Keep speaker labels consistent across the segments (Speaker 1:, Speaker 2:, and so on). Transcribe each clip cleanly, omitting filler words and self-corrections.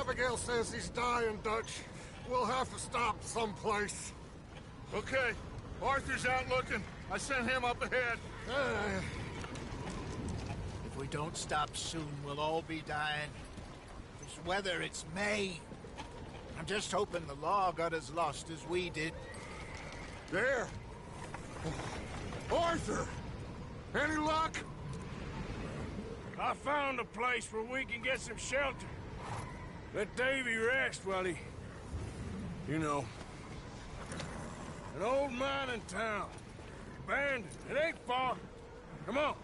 Speaker 1: Abigail says he's dying, Dutch. We'll have to stop someplace.
Speaker 2: Okay, Arthur's out looking. I sent him up ahead.
Speaker 3: If we don't stop soon, we'll all be dying. This weather, it's May. I'm just hoping the law got as lost as we did.
Speaker 1: There! Arthur! Any luck?
Speaker 4: I found a place where we can get some shelter. Let Davy rest while he... You know. An old mining town. Abandoned. It ain't far. Come on.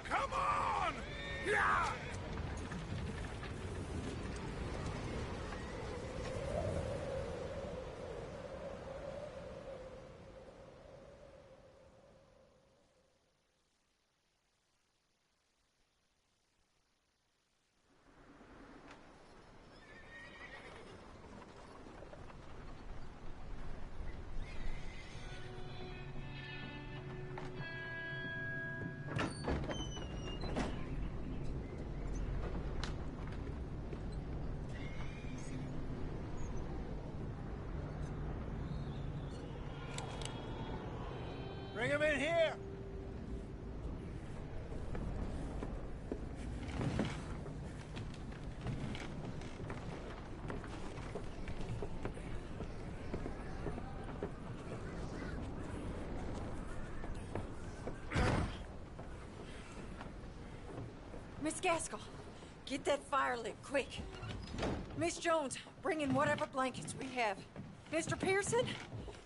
Speaker 4: Come on! Yeah!
Speaker 3: Bring him in here!
Speaker 5: Miss Gaskell, get that fire lit, quick. Miss Jones, bring in whatever blankets we have. Mr. Pearson,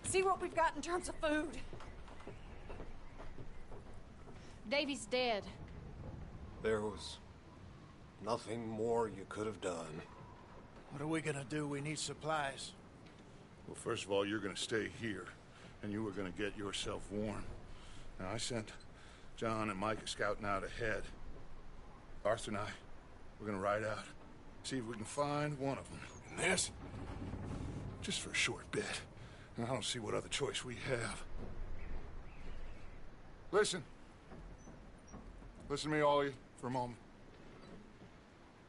Speaker 5: see what we've got in terms of food.
Speaker 6: Davy's dead.
Speaker 1: There was nothing more you could have done.
Speaker 3: What are we gonna do? We need supplies.
Speaker 2: Well, first of all, you're gonna stay here, and you were gonna get yourself warm. Now, I sent John and Micah scouting out ahead. Arthur and I, we're gonna ride out, see if we can find one of them. And this, just for a short bit. And I don't see what other choice we have. Listen. Listen to me, all of you, for a moment.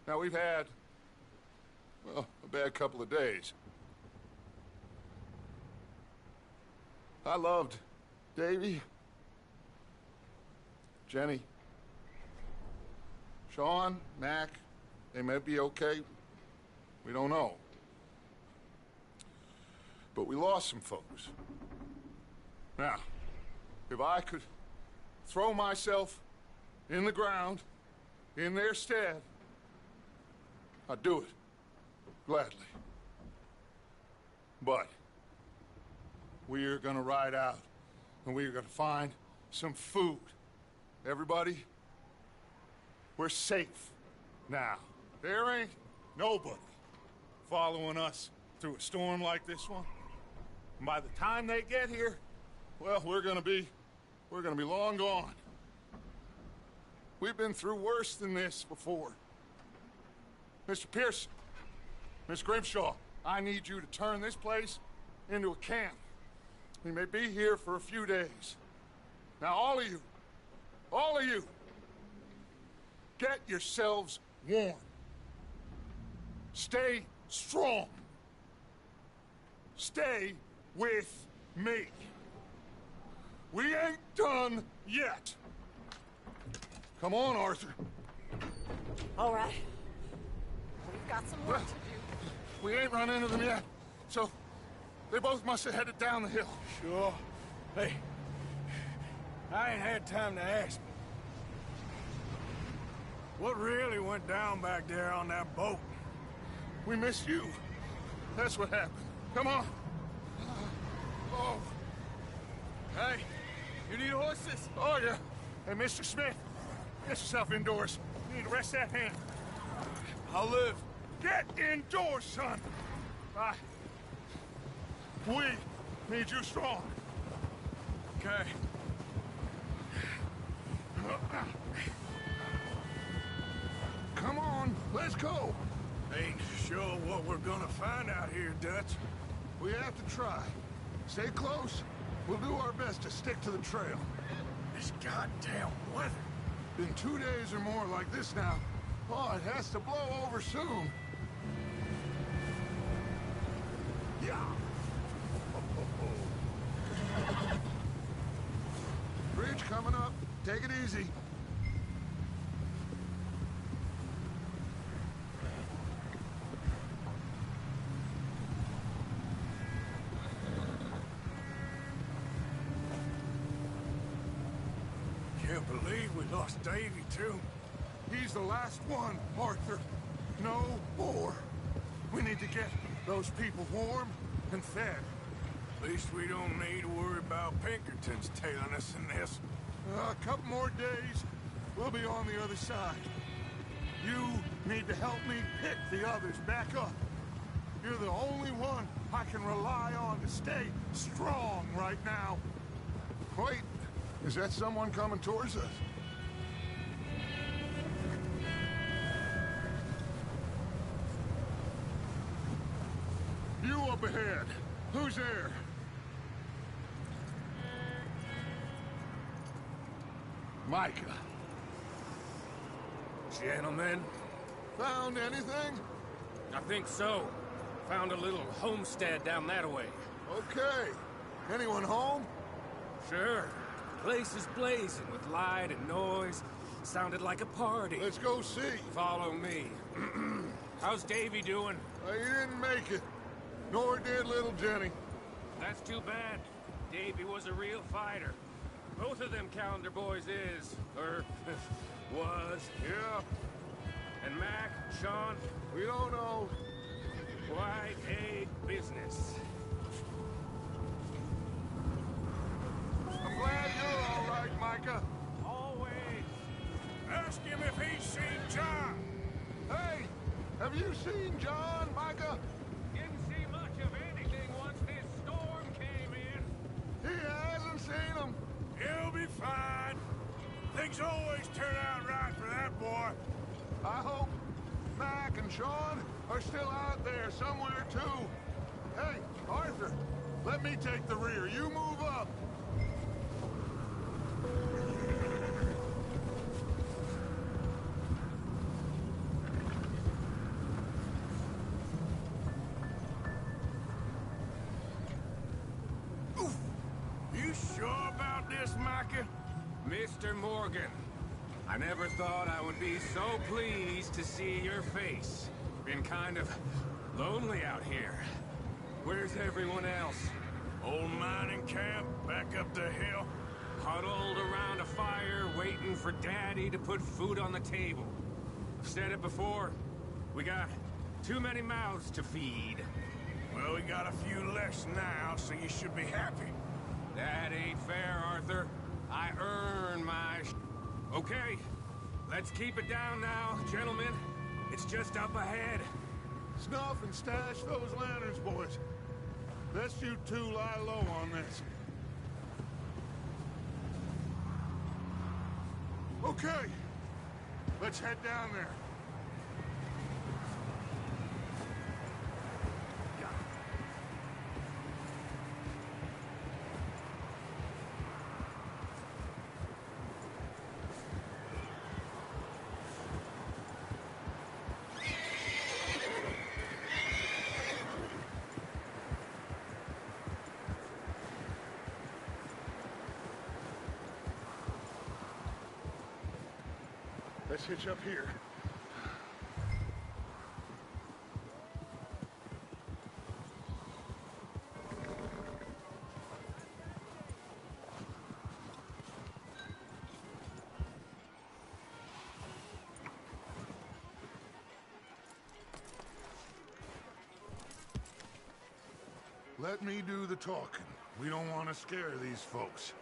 Speaker 2: Now, we've had, well, a bad couple of days. I loved Davy, Jenny, Sean, Mac. They may be okay. We don't know. But we lost some folks. Now, if I could throw myself in the ground, in their stead, I'd do it, gladly. But we're gonna ride out, and we're gonna find some food. Everybody, we're safe now. There ain't nobody following us through a storm like this one. And by the time they get here, well, we're gonna be long gone. We've been through worse than this before. Mr. Pearson, Miss Grimshaw, I need you to turn this place into a camp. We may be here for a few days. Now, all of you, get yourselves warm. Stay strong. Stay with me. We ain't done yet. Come on, Arthur.
Speaker 5: All right. We've got some work to do.
Speaker 2: We ain't run into them yet, so they both must have headed down the hill.
Speaker 4: Sure. Hey, I ain't had time to ask. What really went down back there on that boat?
Speaker 2: We missed you. That's what happened. Come on. Oh.
Speaker 4: Hey, you need horses?
Speaker 2: Oh, yeah. Hey, Mr. Smith, get yourself indoors. You need to rest that hand.
Speaker 4: I'll live.
Speaker 2: Get indoors, son. We need you strong.
Speaker 4: Okay.
Speaker 2: Come on, let's go.
Speaker 4: Ain't sure what we're gonna find out here, Dutch.
Speaker 2: We have to try. Stay close. We'll do our best to stick to the trail.
Speaker 4: This goddamn weather.
Speaker 2: Been 2 days or more like this now. Oh, it has to blow over soon. Yeah. Bridge coming up. Take it easy.
Speaker 4: Can't believe we lost Davy, too.
Speaker 2: He's the last one, Arthur. No more. We need to get those people warm and fed.
Speaker 4: At least we don't need to worry about Pinkertons tailing us in this.
Speaker 2: A couple more days, we'll be on the other side. You need to help me pick the others back up. You're the only one I can rely on to stay strong right now. Wait, is that someone coming towards us? You up ahead. Who's there? Micah.
Speaker 7: Gentlemen,
Speaker 2: Found anything?
Speaker 7: I think so. Found a little homestead down that way.
Speaker 2: Okay. Anyone home?
Speaker 7: Sure. Place is blazing with light and noise. Sounded like a party.
Speaker 2: Let's go see.
Speaker 7: Follow me. How's Davy doing?
Speaker 2: He didn't make it. Nor did little Jenny.
Speaker 7: That's too bad. Davy was a real fighter. Both of them calendar boys is, or was.
Speaker 2: Yeah,
Speaker 7: And Mac, Sean,
Speaker 2: we don't know.
Speaker 7: quite a business.
Speaker 2: I'm glad you're all right, Micah.
Speaker 7: Always.
Speaker 4: Ask him if he's seen John.
Speaker 2: Hey, have you seen John, Micah?
Speaker 7: Didn't see much of anything once this storm came in.
Speaker 2: He hasn't seen him.
Speaker 4: He'll be fine. Things always turn out right for that boy.
Speaker 2: I hope Mac and Sean are still out there somewhere, too. Hey, Arthur, let me take the rear. You move up.
Speaker 4: You sure about this, Micah?
Speaker 7: Mr. Morgan, I never thought I would be so pleased to see your face. Been kind of lonely out here. Where's everyone else?
Speaker 4: Old mining camp, back up the hill.
Speaker 7: Huddled around a fire, waiting for Daddy to put food on the table. I've said it before, we got too many mouths to feed.
Speaker 4: Well, we got a few less now, so you should be happy.
Speaker 7: That ain't fair, Arthur. I earn my Okay, let's keep it down now, gentlemen. It's just up ahead.
Speaker 2: Snuff and stash those lanterns, boys. Let's you two lie low on this. Okay, let's head down there. Let's hitch up here. Let me do the talking. We don't want to scare these folks.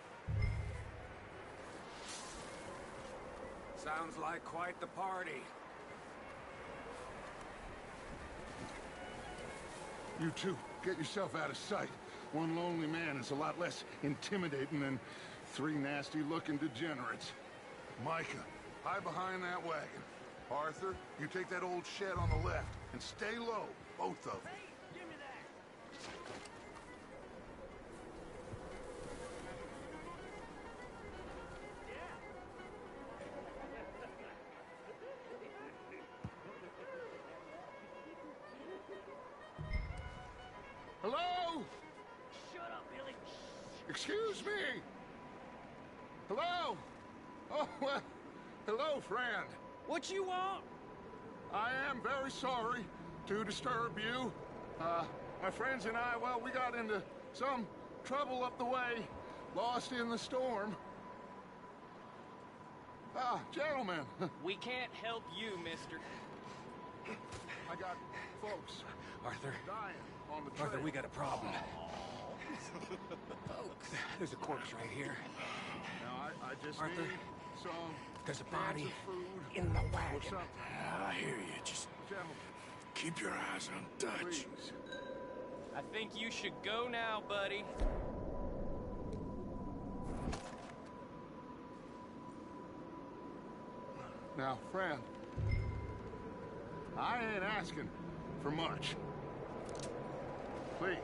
Speaker 7: Sounds like quite the party.
Speaker 2: You two, get yourself out of sight. One lonely man is a lot less intimidating than three nasty-looking degenerates. Micah, hide behind that wagon. Arthur, you take that old shed on the left, and stay low, both of you. Hello? Shut up, Billy. Excuse me. Hello? Oh, well, hello, friend.
Speaker 4: What you want?
Speaker 2: I am very sorry to disturb you. My friends and I, well, we got into some trouble up the way, lost in the storm. Gentlemen.
Speaker 8: We can't help you, mister.
Speaker 2: I got folks
Speaker 7: Arthur,
Speaker 2: dying on the trail.
Speaker 7: Arthur, we got a problem. Folks, there's a corpse right here.
Speaker 2: Now, I just
Speaker 7: Arthur,
Speaker 2: need some
Speaker 7: there's a
Speaker 2: cans
Speaker 7: body
Speaker 2: of food
Speaker 7: in the
Speaker 2: or
Speaker 7: wagon.
Speaker 2: something.
Speaker 4: I hear you. Just
Speaker 2: Gentlemen,
Speaker 4: keep your eyes on Dutch.
Speaker 2: please.
Speaker 8: I think you should go now, buddy.
Speaker 2: Now, friend, I ain't asking for much. Please.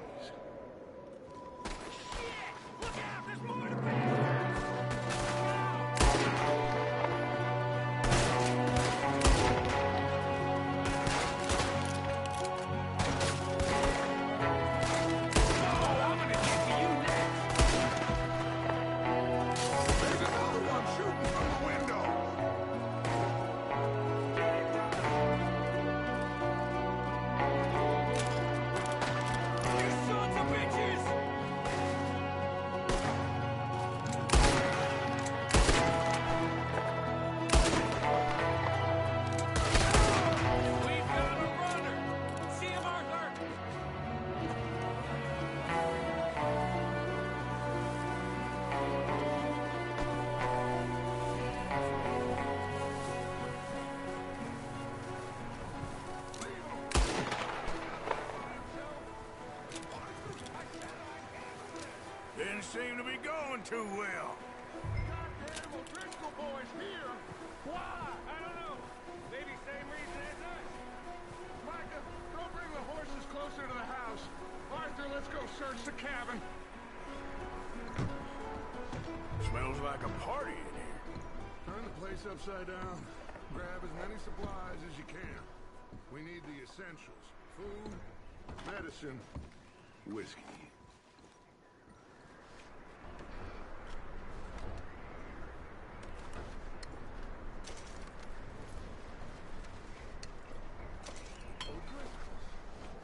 Speaker 8: Look out! There's more to pay!
Speaker 2: There's another one shooting from the window.
Speaker 8: You sons of bitches! We've got a runner! See him, Arthur!
Speaker 4: Didn't seem to be going too well.
Speaker 2: Goddamn O'Driscoll boys here. Why?
Speaker 8: I don't know. Maybe same reason as us.
Speaker 2: Micah, go bring the horses closer to the house. Arthur, let's go search the cabin.
Speaker 4: Smells like a party in here.
Speaker 2: Turn the place upside down. Grab as many supplies as you can. We need the essentials. Food, medicine, whiskey.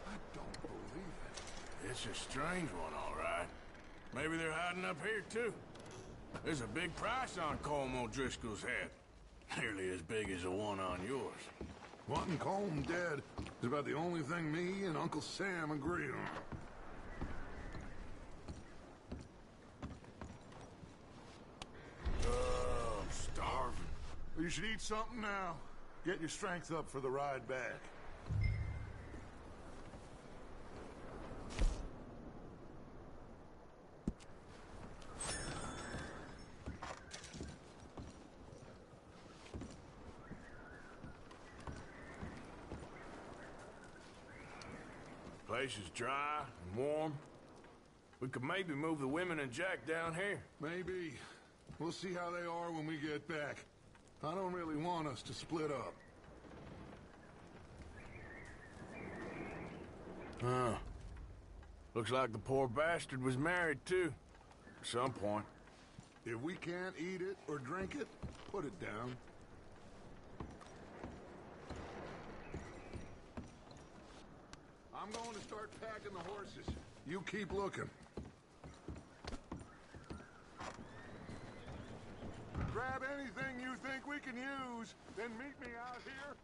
Speaker 2: I don't believe it.
Speaker 4: It's a strange one, all right. Maybe they're hiding up here, too. There's a big price on Colm O'Driscoll's head. Nearly as big as the one on yours.
Speaker 2: Wanting Colm dead is about the only thing me and Uncle Sam agree on.
Speaker 4: Oh, I'm starving.
Speaker 2: You should eat something now. Get your strength up for the ride back.
Speaker 4: Place is dry and warm. We could maybe move the women and Jack down here.
Speaker 2: Maybe. We'll see how they are when we get back. I don't really want us to split up.
Speaker 4: Huh. Looks like the poor bastard was married, too. At some point.
Speaker 2: If we can't eat it or drink it, put it down. I'm going to start packing the horses. You keep looking. Grab anything you think we can use, then meet me out here.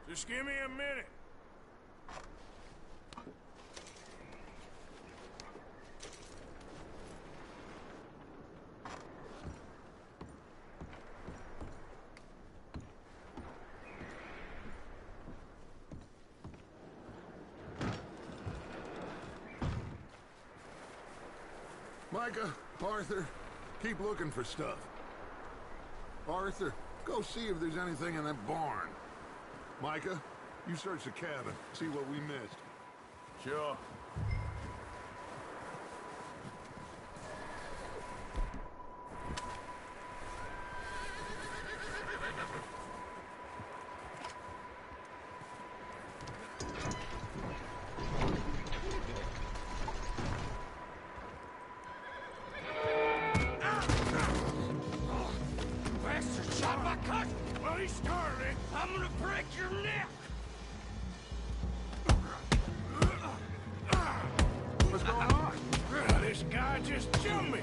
Speaker 4: Just give me a minute.
Speaker 2: Micah, Arthur, keep looking for stuff. Arthur, go see if there's anything in that barn. Micah, you search the cabin, see what we missed.
Speaker 4: Sure.
Speaker 8: I'm gonna break your neck!
Speaker 2: What's going on?
Speaker 4: This guy just jumped me.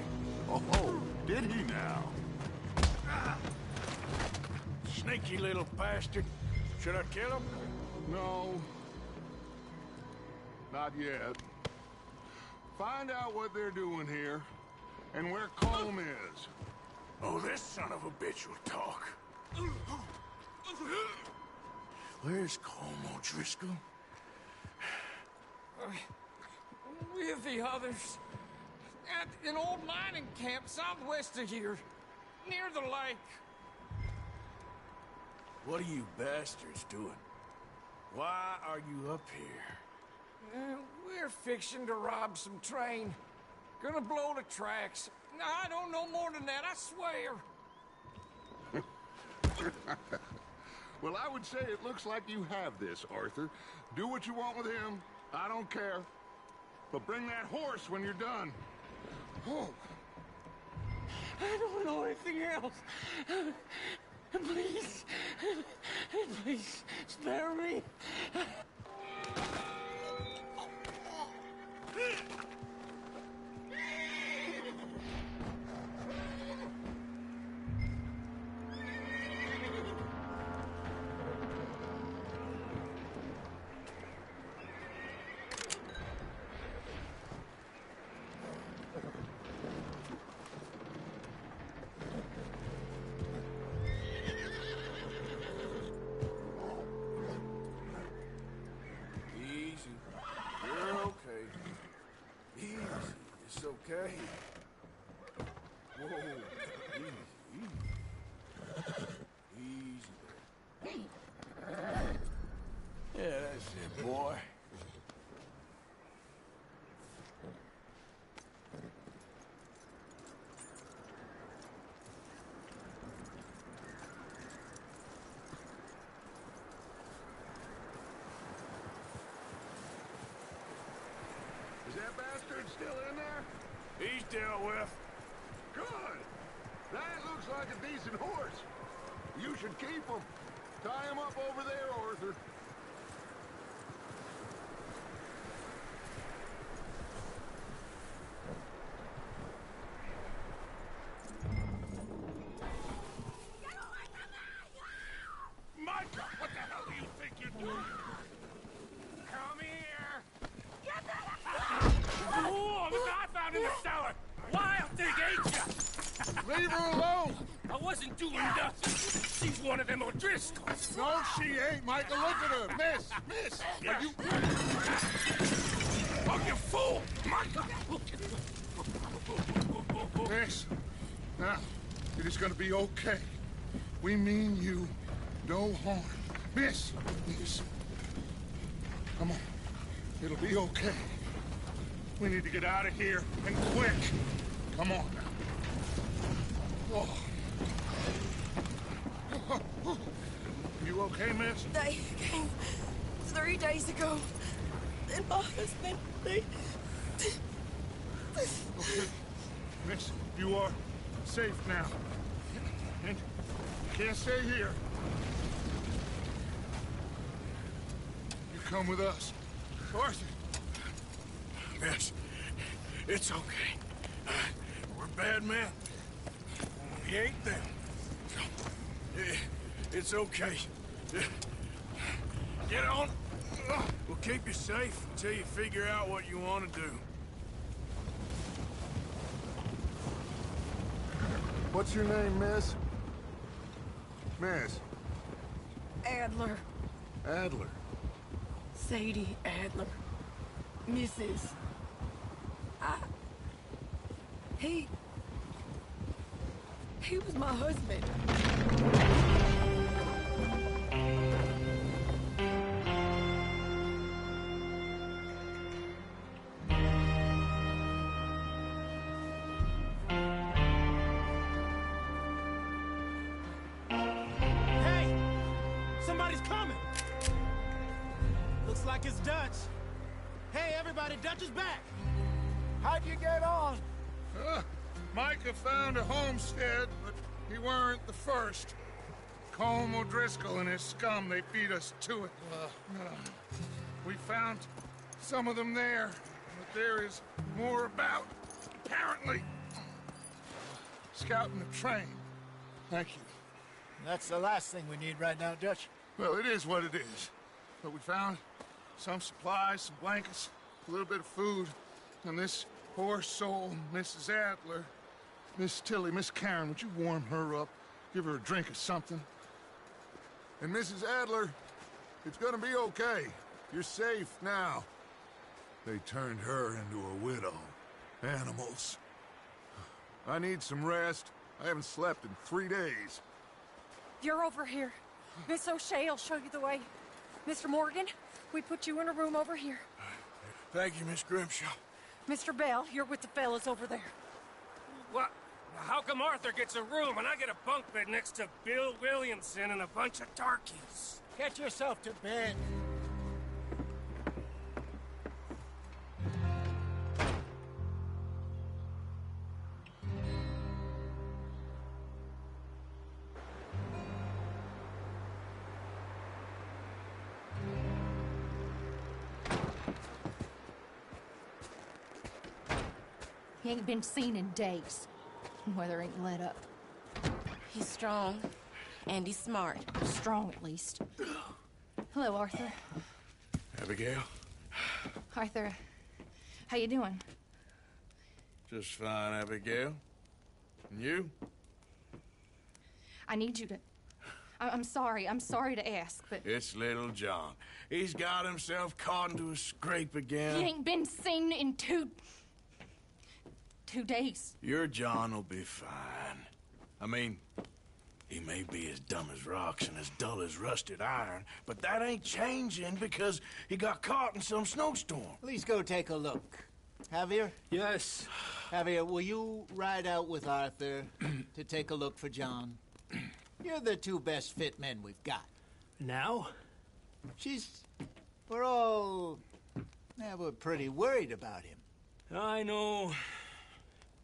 Speaker 2: Oh, did he now?
Speaker 4: Sneaky little bastard. Should I kill him?
Speaker 2: No. Not yet. Find out what they're doing here, and where Colm is.
Speaker 4: Oh, this son of a bitch will talk. Where's Colm O'Driscoll?
Speaker 8: With the others. At an old mining camp southwest of here. Near the lake.
Speaker 4: What are you bastards doing? Why are you up here?
Speaker 8: We're fixing to rob some train. Gonna blow the tracks. I don't know more than that, I swear.
Speaker 2: Well, I would say it looks like you have this, Arthur. Do what you want with him. I don't care. But bring that horse when you're done. Oh.
Speaker 8: I don't know anything else. Please. Please, spare me.
Speaker 4: It's okay. Whoa. Easy. Yeah, that's it, boy.
Speaker 2: Is that bastard still in there?
Speaker 4: He's dealt with.
Speaker 2: Good. That looks like a decent horse. You should keep him. Tie him up over there, Arthur.
Speaker 4: Micah, what the hell do you think you're doing?
Speaker 8: Come here.
Speaker 4: Oh, look what I found in the cellar. Wild thing, ain't ya?
Speaker 2: Leave her alone!
Speaker 8: I wasn't doing nothing. She's one of them O'Driscolls.
Speaker 2: No, she ain't, Micah. Look at her. Miss! Are you...
Speaker 4: Oh, you fool! Micah!
Speaker 2: Miss, now, it is gonna be okay. We mean you no harm. Miss! Come on. It'll be okay. We need to get out of here, and quick. Come on now. Oh. You okay, miss?
Speaker 9: They came 3 days ago. And my husband, they...
Speaker 2: Okay. Miss, you are safe now. And you can't stay here. You come with us. Arthur.
Speaker 4: Miss, it's okay. We're bad men. We ain't them. It's okay. keep you safe until you figure out what you want to do.
Speaker 2: What's your name, miss? Miss.
Speaker 9: Adler.
Speaker 2: Adler.
Speaker 9: Sadie Adler. Mrs. He was my husband.
Speaker 10: Hey! Somebody's coming! Looks like it's Dutch. Hey, everybody, Dutch is back!
Speaker 3: How'd you get on?
Speaker 2: Micah found a homestead, but he weren't the first. Colm O'Driscoll and his scum, they beat us to it. We found some of them there, but there is more about, apparently. Scouting the train. Thank you.
Speaker 3: That's the last thing we need right now, Dutch.
Speaker 2: Well, it is what it is. But we found some supplies, some blankets, a little bit of food, and this poor soul, Mrs. Adler, Miss Tilly, Miss Karen, would you warm her up? Give her a drink or something? And Mrs. Adler, it's gonna be okay. You're safe now. They turned her into a widow. Animals. I need some rest. I haven't slept in 3 days.
Speaker 5: You're over here. Miss O'Shea will show you the way. Mr. Morgan, we put you in a room over here.
Speaker 4: Thank you, Miss Grimshaw.
Speaker 5: Mr. Bell, you're with the fellas over there.
Speaker 7: What? How come Arthur gets a room and I get a bunk bed next to Bill Williamson and a bunch of darkies?
Speaker 3: Get yourself to bed.
Speaker 6: He ain't been seen in days. Weather ain't let up.
Speaker 9: He's strong, and he's smart.
Speaker 6: Strong, at least. Hello, Arthur.
Speaker 4: Abigail?
Speaker 6: Arthur, how you doing?
Speaker 4: Just fine, Abigail. And you?
Speaker 6: I need you to... I'm sorry to ask, but...
Speaker 4: It's little John. He's got himself caught into a scrape again.
Speaker 6: He ain't been seen in two days.
Speaker 4: Your John will be fine. I mean, he may be as dumb as rocks and as dull as rusted iron, but that ain't changing because he got caught in some snowstorm.
Speaker 3: Please go take a look. Javier?
Speaker 10: Yes.
Speaker 3: Javier, will you ride out with Arthur to take a look for John? You're the two best fit men we've got.
Speaker 10: Now?
Speaker 3: We're pretty worried about him.
Speaker 10: I know.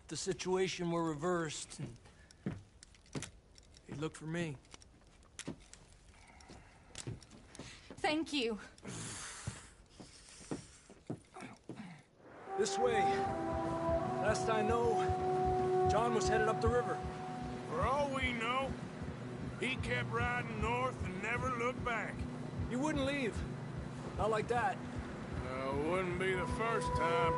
Speaker 10: The situation were reversed, and he looked for me.
Speaker 6: Thank you.
Speaker 10: This way. Last I know, John was headed up the river.
Speaker 4: For all we know, he kept riding north and never looked back.
Speaker 10: He wouldn't leave. Not like that.
Speaker 4: Wouldn't be the first time.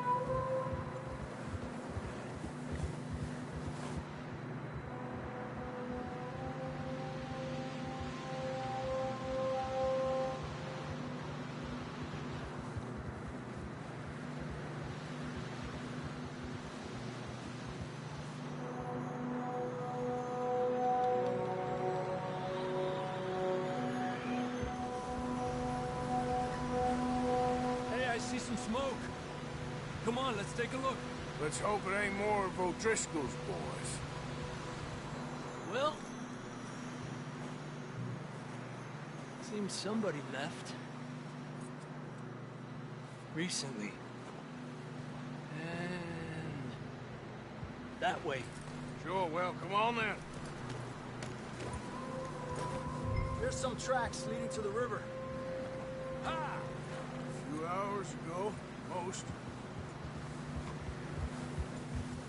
Speaker 10: See some smoke. Come on, let's take a look.
Speaker 4: Let's hope it ain't more of O'Driscoll's boys.
Speaker 10: Well, seems somebody left. Recently. And that way.
Speaker 4: Sure, well, come on then.
Speaker 10: There's some tracks leading to the river. Ha!
Speaker 4: 2 hours ago, most.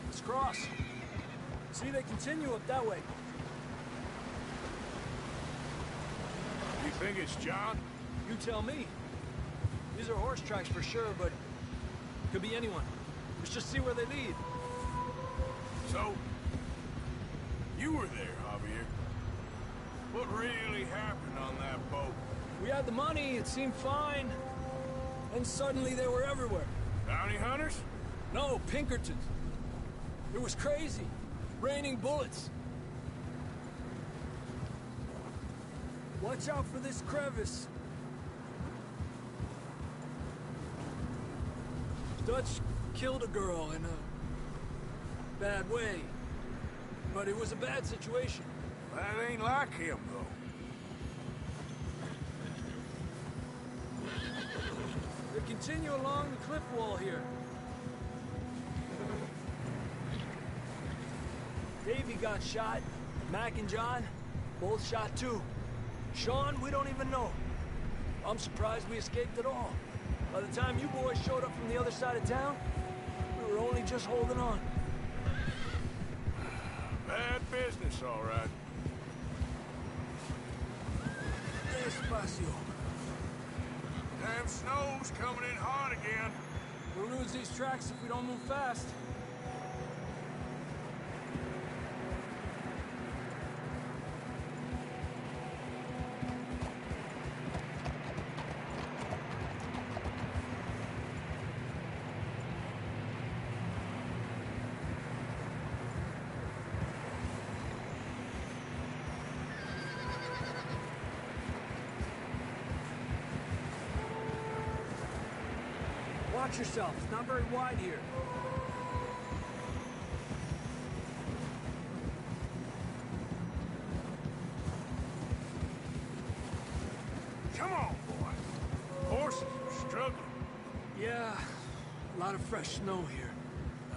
Speaker 10: Let's cross. See, they continue up that way.
Speaker 4: You think it's John?
Speaker 10: You tell me. These are horse tracks for sure, but could be anyone. Let's just see where they lead.
Speaker 4: So, you were there, Javier. What really happened on that boat?
Speaker 10: We had the money, it seemed fine. Then suddenly they were everywhere.
Speaker 4: Bounty hunters?
Speaker 10: No, Pinkertons. It was crazy. Raining bullets. Watch out for this crevice. Dutch killed a girl in a bad way. But it was a bad situation.
Speaker 4: That ain't like him, though.
Speaker 10: They continue along the cliff wall here. Davey got shot. Mac and John, both shot too. Sean, we don't even know. I'm surprised we escaped at all. By the time you boys showed up from the other side of town, we were only just holding on.
Speaker 4: Bad business, all right.
Speaker 10: Despacio.
Speaker 4: Damn snow's coming in hard again.
Speaker 10: We'll lose these tracks if we don't move fast. Watch yourself. It's not very wide here.
Speaker 4: Come on, boy. Horses are struggling.
Speaker 10: Yeah, a lot of fresh snow here.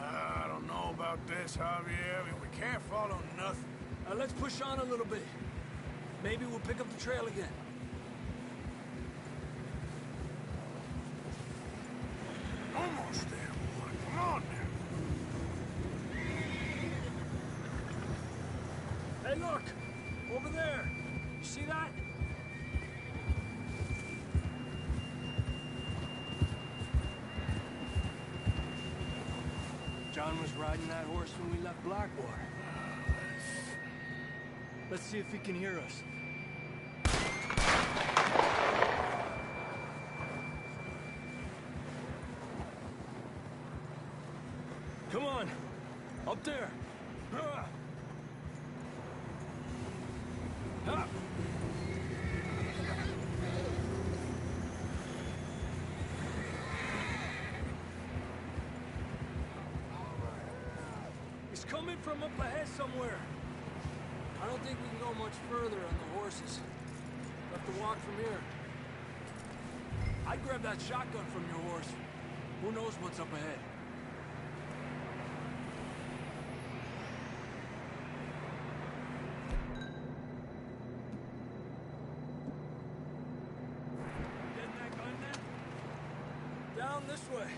Speaker 4: I don't know about this, Javier. I mean, we can't follow nothing.
Speaker 10: Let's push on a little bit. Maybe we'll pick up the trail again.
Speaker 4: Almost there, boy. Come on now.
Speaker 10: Hey, look! Over there! You see that? John was riding that horse when we left Blackwater. Let's see if he can hear us. Come on! Up there! He's coming from up ahead somewhere. I don't think we can go much further on the horses. We'll have to walk from here. I'd grab that shotgun from your horse. Who knows what's up ahead? Getting that gun then? Down this way.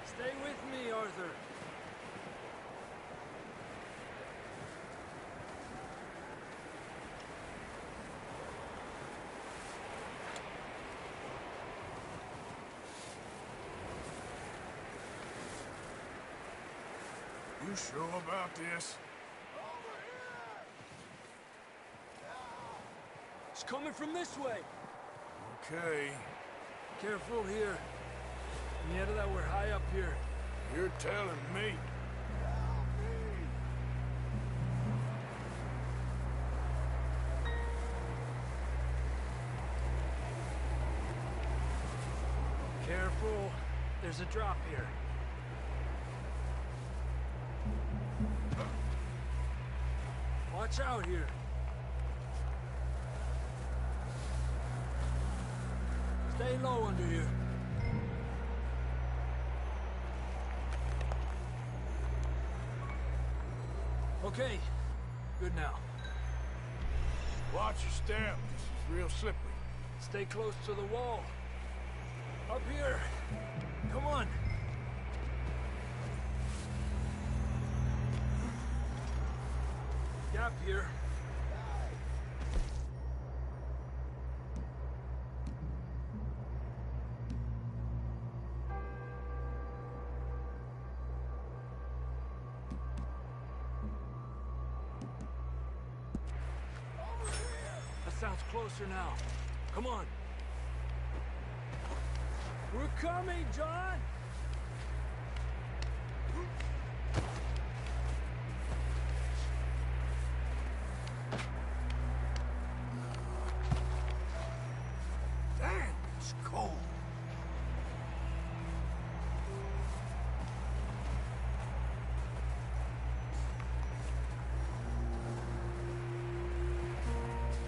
Speaker 10: Stay with me, Arthur.
Speaker 4: You sure about this?
Speaker 10: It's coming from this way.
Speaker 4: Okay.
Speaker 10: Careful here. Mierda, that we're high up here.
Speaker 4: You're telling me.
Speaker 10: Careful. There's a drop here. Watch out here. Stay low under here. Okay. Good now.
Speaker 4: Watch your step. This is real slippery.
Speaker 10: Stay close to the wall. Up here. Come on. Gap here. That sounds closer now. Come on. We're coming, John!
Speaker 4: Damn, it's cold.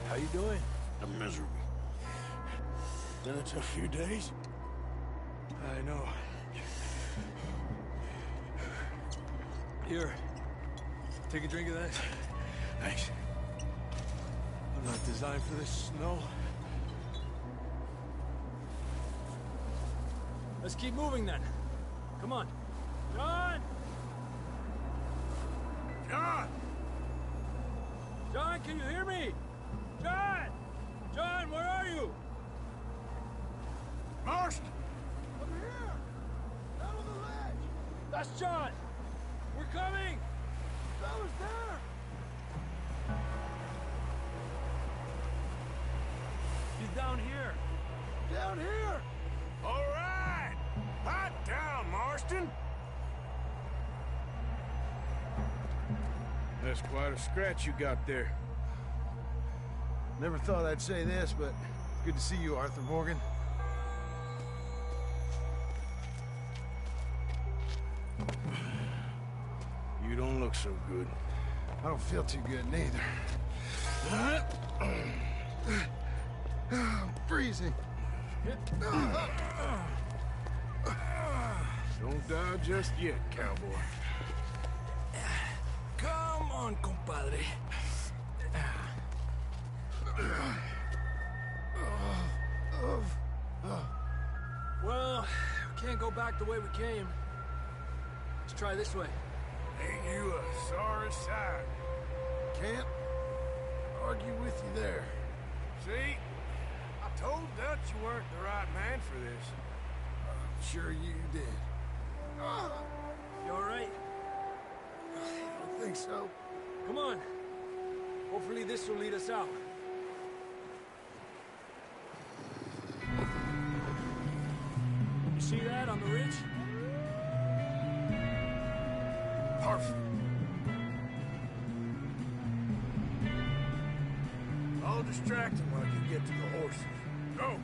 Speaker 10: How you doing?
Speaker 4: I'm miserable. Been a tough few days.
Speaker 10: I know. Here. Take a drink of that.
Speaker 4: Thanks.
Speaker 10: I'm not designed for this snow. Let's keep moving then. Come on. John!
Speaker 4: John!
Speaker 10: John, can you hear me? John! John, where are you?
Speaker 4: Marston!
Speaker 10: Over here! Down on the ledge! That's John! We're coming! Fella's there! He's down here! Down here!
Speaker 4: All right! Hot down, Marston! That's quite a scratch you got there.
Speaker 11: Never thought I'd say this, but good to see you, Arthur Morgan.
Speaker 4: You don't look so good.
Speaker 11: I don't feel too good, neither. I'm freezing.
Speaker 4: Don't die just yet, cowboy.
Speaker 10: Come on, compadre. Well, we can't go back the way we came. Let's try this way.
Speaker 4: Ain't you a sorry sight?
Speaker 11: Can't argue with you there.
Speaker 4: See? I told Dutch you weren't the right man for this.
Speaker 11: I'm sure you did.
Speaker 10: You all right?
Speaker 11: I think so.
Speaker 10: Come on. Hopefully this will lead us out. You see that on the ridge?
Speaker 4: Perfect. I'll distract him while you get to the horses. Go.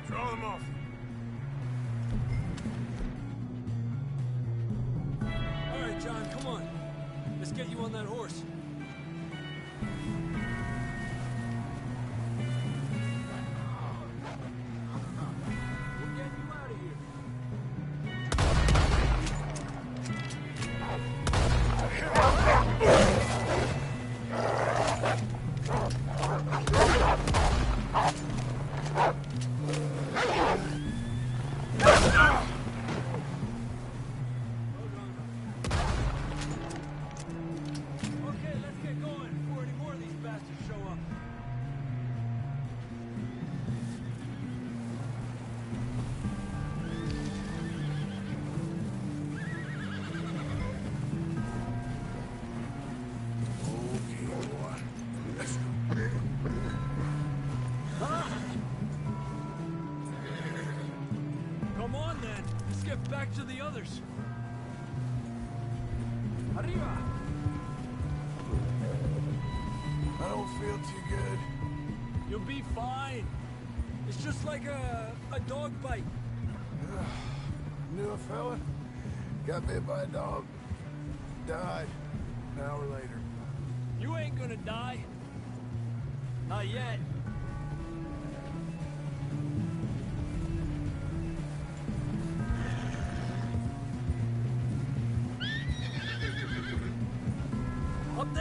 Speaker 4: Draw them off.
Speaker 10: All right, John, come on. Let's get you on that horse. We'll get you out of here. Okay, let's get going before any more of these bastards show up.
Speaker 4: Okay, boy. Let's go.
Speaker 10: Come on, then. Let's get back to the others. Arriba!
Speaker 11: I don't feel too good.
Speaker 10: You'll be fine. It's just like a dog bite.
Speaker 11: Knew a fella, got bit by a dog, died an hour later.
Speaker 10: You ain't gonna die. Not yet. Up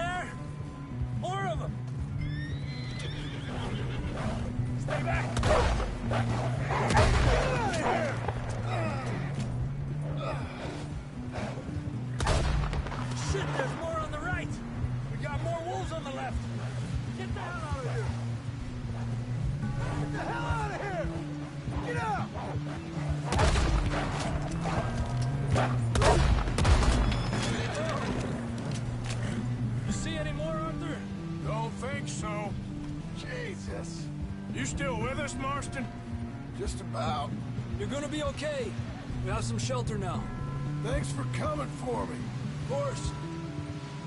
Speaker 4: still with us, Marston?
Speaker 11: Just about.
Speaker 10: You're gonna be okay. We have some shelter now.
Speaker 11: Thanks for coming for me.
Speaker 10: Of course.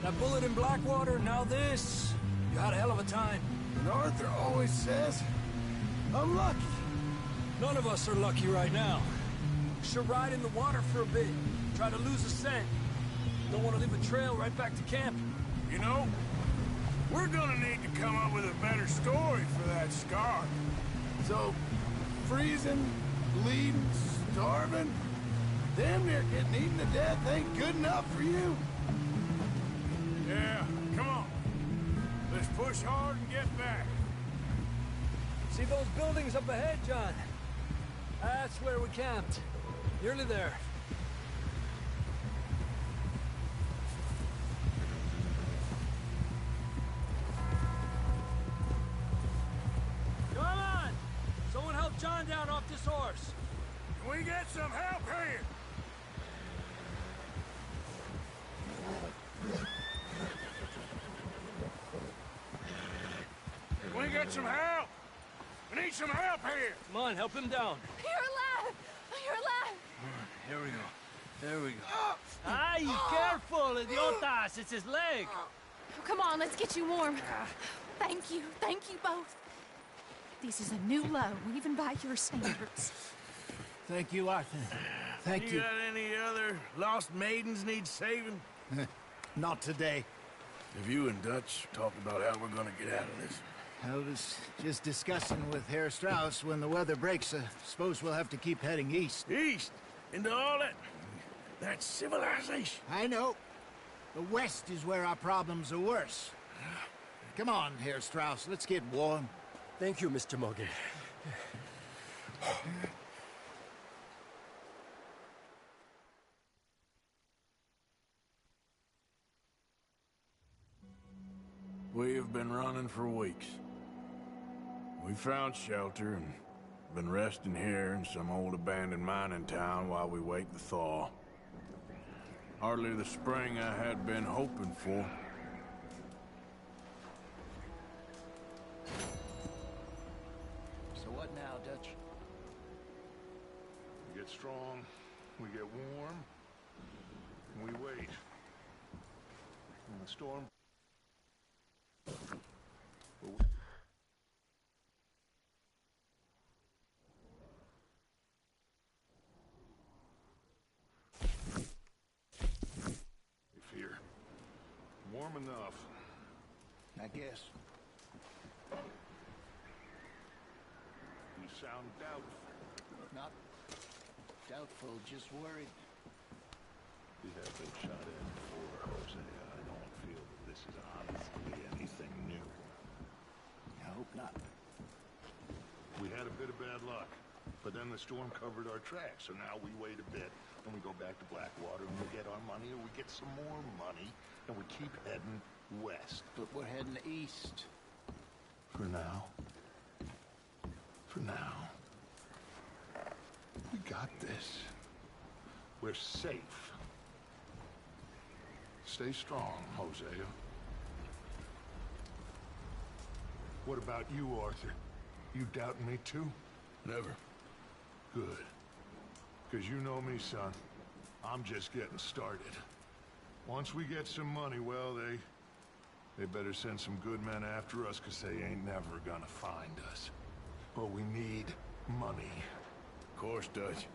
Speaker 10: That bullet in Blackwater, now this. You had a hell of a time.
Speaker 11: And Arthur always says, I'm lucky.
Speaker 10: None of us are lucky right now. Should ride in the water for a bit. Try to lose a scent. Don't want to leave a trail right back to camp.
Speaker 4: You know, we're gonna need to come up with a better story for that scar.
Speaker 11: So, freezing, bleeding, starving, damn near getting eaten to death ain't good enough for you.
Speaker 4: Yeah, come on. Let's push hard and get back.
Speaker 10: See those buildings up ahead, John? That's where we camped. Nearly there. Come on! Someone help John down off this horse.
Speaker 4: Can we get some help here? Can we get some help? We need some help here.
Speaker 10: Come on, help him down.
Speaker 9: You're alive! You're alive!
Speaker 10: Here we go. There we go. Ay, careful, idiotas! It's his leg.
Speaker 9: Oh, come on, let's get you warm. Thank you both. This is a new low, even by your standards.
Speaker 3: Thank you, Arthur. Thank you.
Speaker 4: You got any other lost maidens need saving?
Speaker 3: Not today.
Speaker 11: Have you and Dutch talked about how we're gonna get out of this?
Speaker 3: I was just discussing with Herr Strauss when the weather breaks. Suppose we'll have to keep heading east.
Speaker 4: East? Into all that civilization?
Speaker 3: I know. The west is where our problems are worse. Come on, Herr Strauss, let's get warm.
Speaker 10: Thank you, Mr. Morgan.
Speaker 4: We have been running for weeks. We found shelter and been resting here in some old abandoned mining town while we wait the thaw. Hardly the spring I had been hoping for.
Speaker 3: So what now, Dutch?
Speaker 2: We get strong, we get warm, and we wait. And the storm... Here. Warm enough.
Speaker 3: I guess.
Speaker 2: You sound doubtful.
Speaker 3: Not doubtful, just worried.
Speaker 2: We have been shot at before, Jose. I don't feel that this is honestly anything new.
Speaker 3: I hope not.
Speaker 2: We had a bit of bad luck, but then the storm covered our tracks, so now we wait a bit, and we go back to Blackwater, and we get our money, or we get some more money, and we keep heading west.
Speaker 3: But we're heading east.
Speaker 2: For now. For now. We got this. We're safe. Stay strong, Hosea. What about you, Arthur? You doubting me too?
Speaker 11: Never.
Speaker 2: Good. Because you know me, son. I'm just getting started. Once we get some money, well, they better send some good men after us, because they ain't never gonna find us. But we need money.
Speaker 11: Of course, Dutch.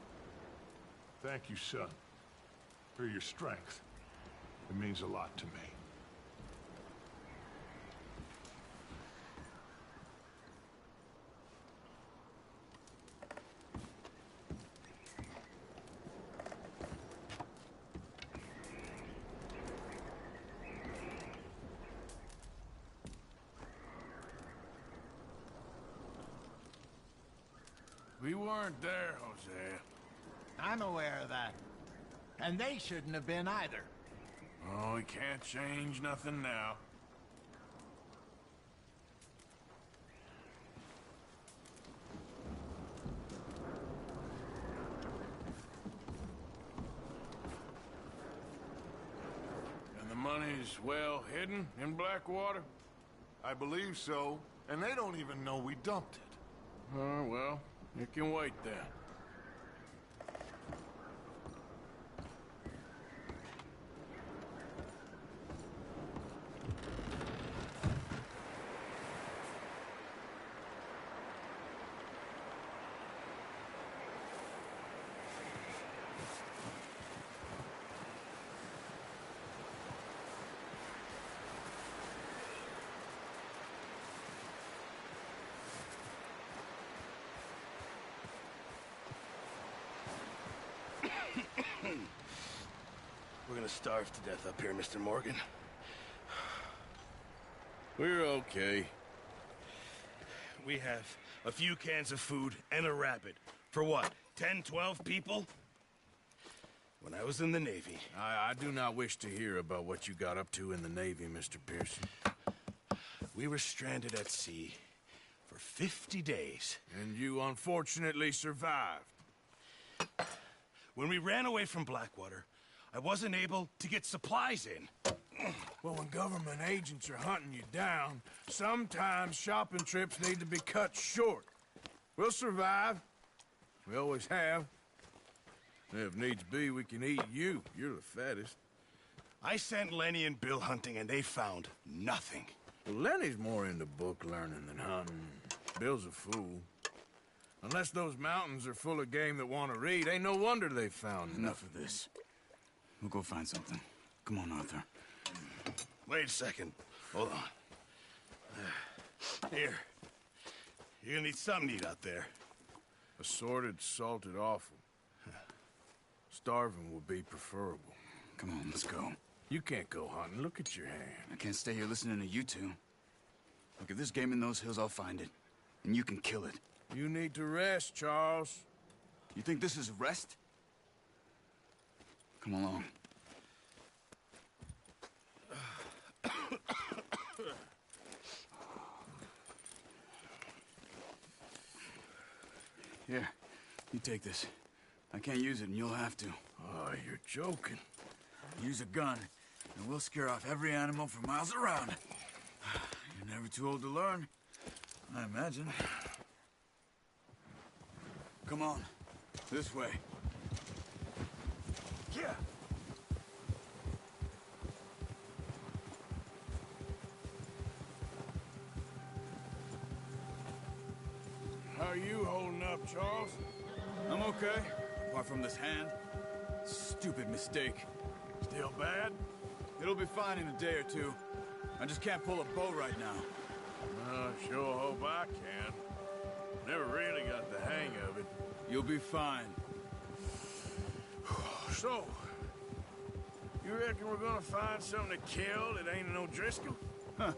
Speaker 2: Thank you, son, for your strength. It means a lot to me.
Speaker 4: We weren't there, Hosea.
Speaker 3: I'm aware of that. And they shouldn't have been either.
Speaker 4: Oh, we can't change nothing now. And the money's well hidden in Blackwater?
Speaker 2: I believe so, and they don't even know we dumped it.
Speaker 4: Well, it can wait then.
Speaker 12: We're gonna starve to death up here, Mr. Morgan.
Speaker 4: We're okay.
Speaker 12: We have a few cans of food and a rabbit. For what, 10, 12 people? When I was in the Navy...
Speaker 4: I do not wish to hear about what you got up to in the Navy, Mr. Pearson.
Speaker 12: We were stranded at sea for 50 days.
Speaker 4: And you unfortunately survived.
Speaker 12: When we ran away from Blackwater, I wasn't able to get supplies in.
Speaker 4: Well, when government agents are hunting you down, sometimes shopping trips need to be cut short. We'll survive. We always have. If needs be, we can eat you. You're the fattest.
Speaker 12: I sent Lenny and Bill hunting, and they found nothing.
Speaker 4: Well, Lenny's more into book learning than hunting. Bill's a fool. Unless those mountains are full of game that want to read, ain't no wonder they found
Speaker 13: Enough of this. We'll go find something. Come on, Arthur.
Speaker 12: Wait a second. Hold on. Here. You're gonna need something to eat out there.
Speaker 4: Assorted, salted offal. Starving would be preferable.
Speaker 13: Come on, let's go.
Speaker 4: You can't go hunting. Look at your hand.
Speaker 13: I can't stay here listening to you two. Look, if there's game in those hills, I'll find it. And you can kill it.
Speaker 4: You need to rest, Charles.
Speaker 13: You think this is rest? Come along. Here, you take this. I can't use it, and you'll have to.
Speaker 4: Oh, you're joking.
Speaker 13: Use a gun, and we'll scare off every animal for miles around. You're never too old to learn, I imagine. Come on, this way.
Speaker 4: Yeah. How are you holding up, Charles?
Speaker 13: I'm okay, apart from this hand. Stupid mistake.
Speaker 4: Still bad?
Speaker 13: It'll be fine in a day or two. I just can't pull a bow right now.
Speaker 4: I sure hope I can. Never really got the hang of it.
Speaker 13: You'll be fine.
Speaker 4: So, you reckon we're gonna find something to kill that ain't no Driscoll?
Speaker 13: Huh.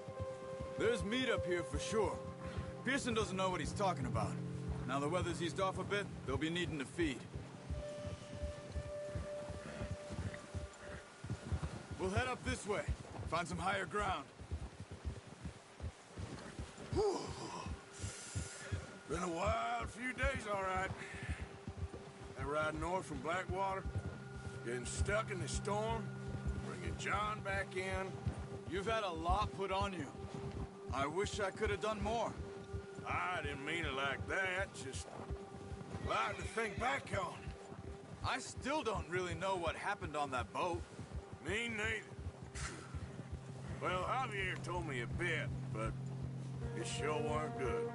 Speaker 13: There's meat up here for sure. Pearson doesn't know what he's talking about. Now the weather's eased off a bit, they'll be needing to feed. We'll head up this way. Find some higher ground.
Speaker 4: Whew. Been a wild few days, all right. That ride north from Blackwater, getting stuck in the storm, bringing John back in.
Speaker 13: You've had a lot put on you. I wish I could have done more.
Speaker 4: I didn't mean it like that, just a lot to think back on.
Speaker 13: I still don't really know what happened on that boat.
Speaker 4: Me neither. Well, Javier told me a bit, but it sure weren't good.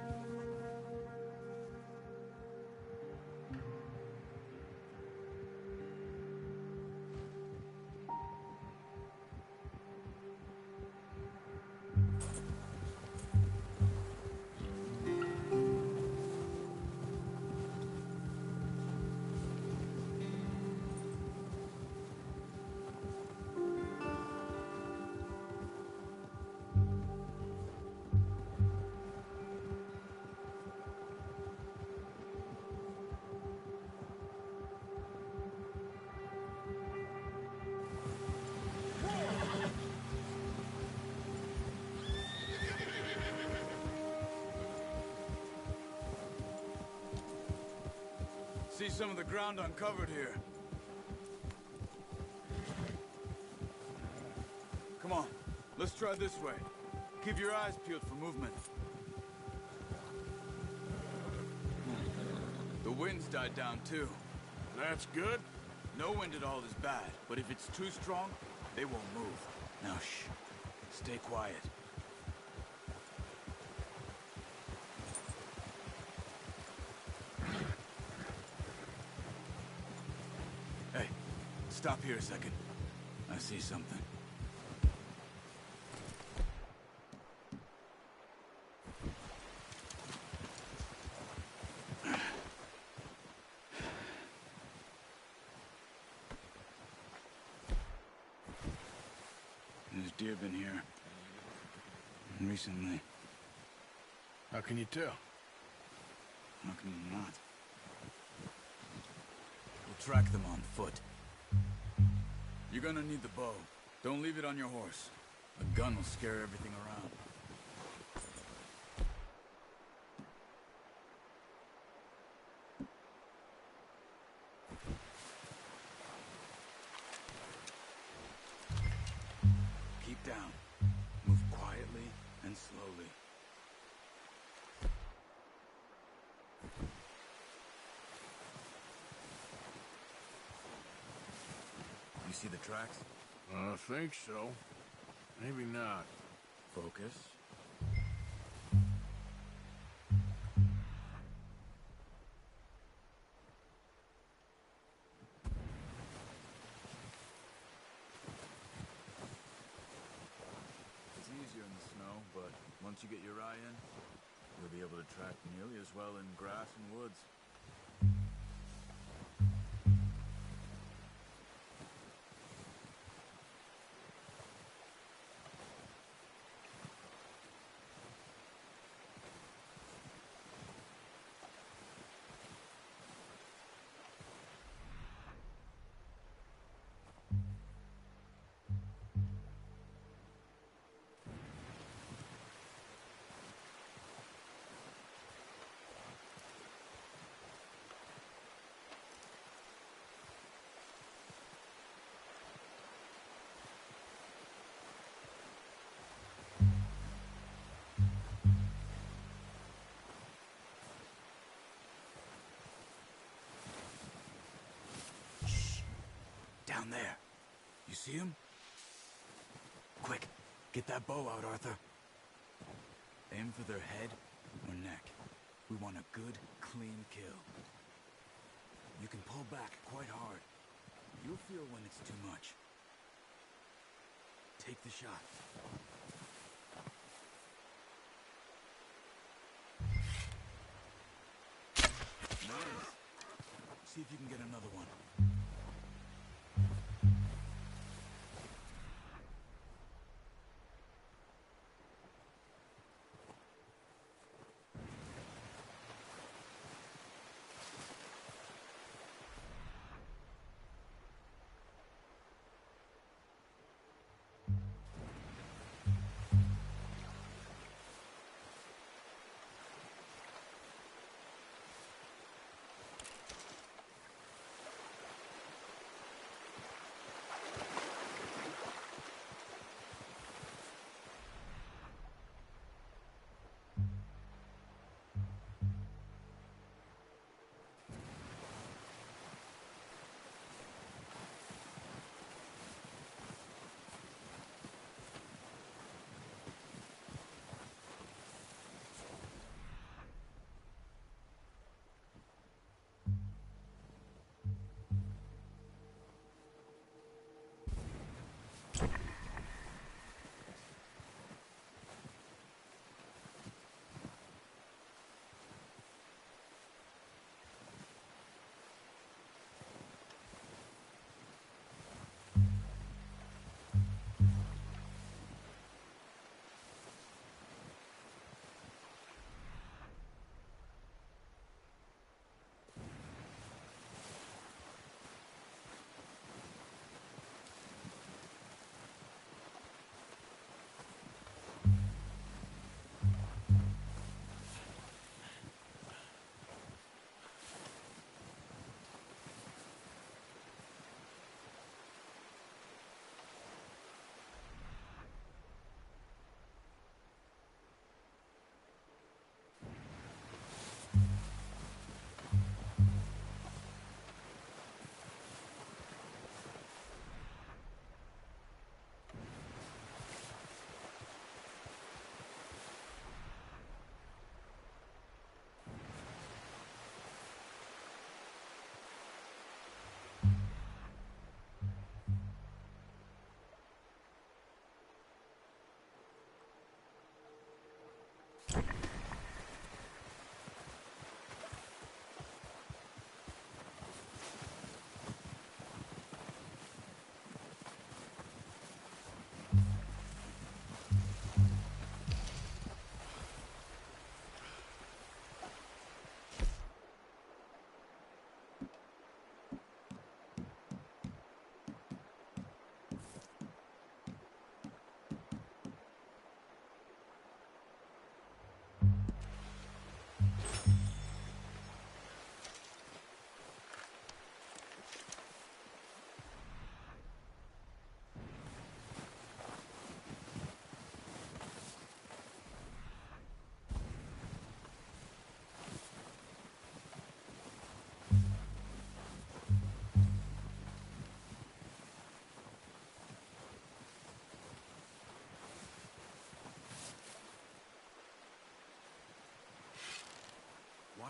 Speaker 13: See some of the ground uncovered here. Come on, let's try this way. Keep your eyes peeled for movement. wind's died down too.
Speaker 4: That's good?
Speaker 13: No wind at all is bad, but if it's too strong, they won't move. Now shh. Stay quiet. Hey, stop here a second. I see something. There's deer been here. Recently.
Speaker 4: How can you tell?
Speaker 13: How can you not? We'll track them on foot. You're gonna need the bow. Don't leave it on your horse. A gun will scare everything around. Keep down. Move quietly and slowly. You see the tracks?
Speaker 4: I think so. Maybe not.
Speaker 13: Focus. It's easier in the snow, but once you get your eye in, you'll be able to track nearly as well in grass and woods. Down there. You see him? Quick, get that bow out, Arthur. Aim for their head or neck. We want a good, clean kill. You can pull back quite hard. You'll feel when it's too much. Take the shot. Nice. See if you can get another one.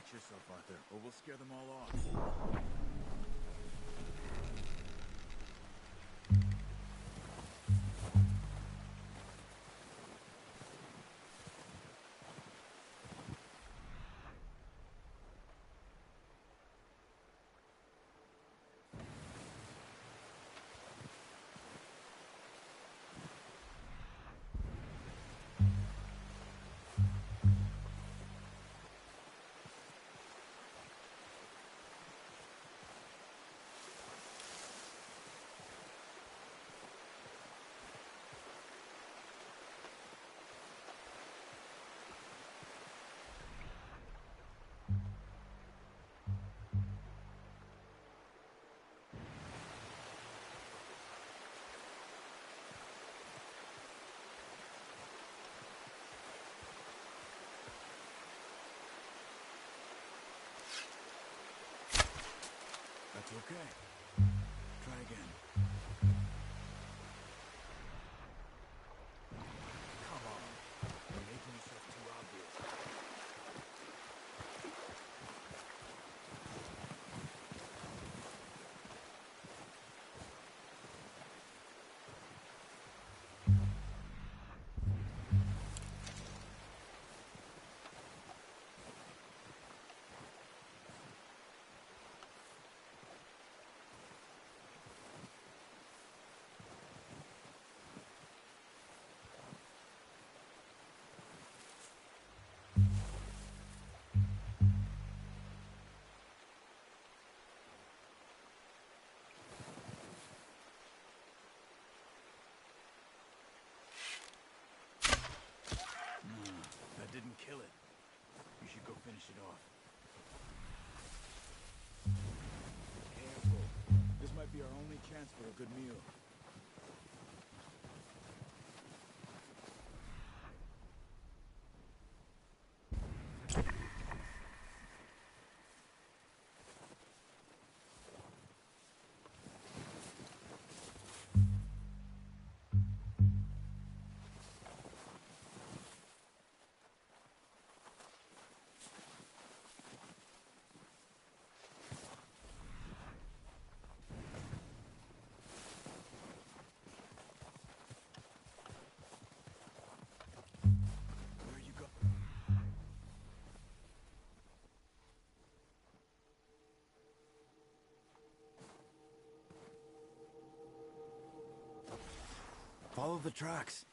Speaker 13: Watch yourself, Arthur, or we'll scare them all off. That's okay. Try again. Come on. You're making yourself too obvious. That didn't kill it. You should go finish it off. Careful. This might be our only chance for a good meal. Where you go? Follow the tracks.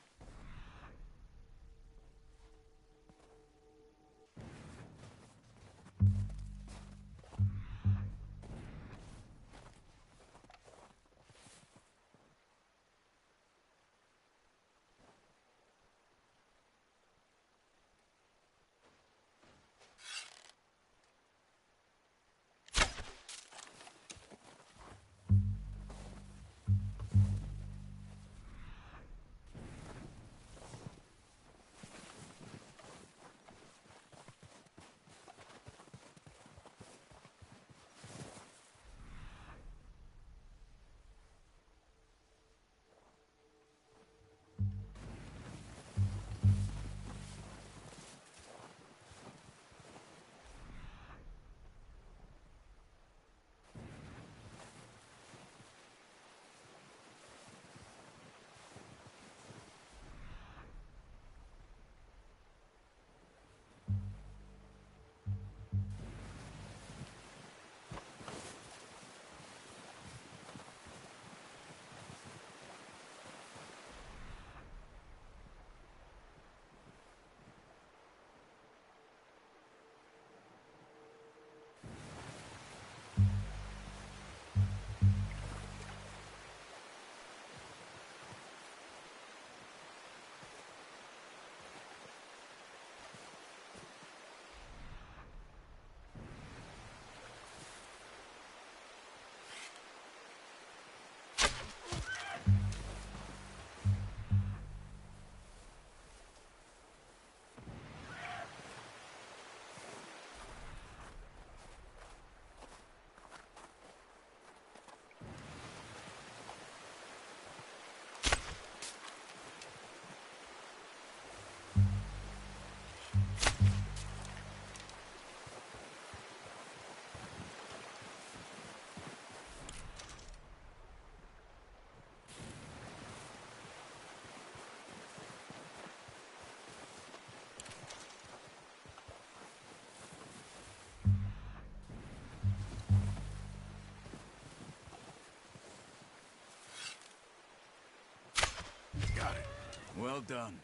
Speaker 13: Well done.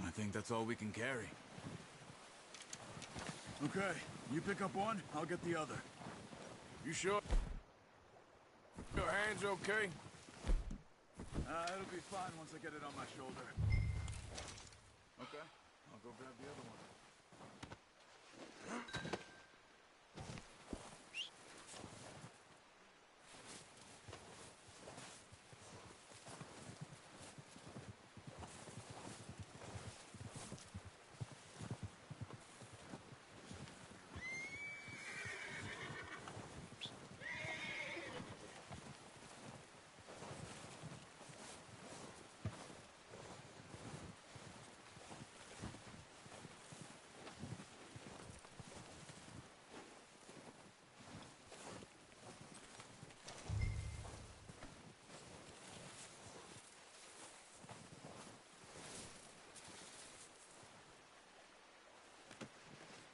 Speaker 13: I think that's all we can carry. Okay, you pick up one, I'll get the other.
Speaker 4: You sure? Your hand's okay?
Speaker 13: It'll be fine once I get it on my shoulder. Okay, I'll go grab the other one.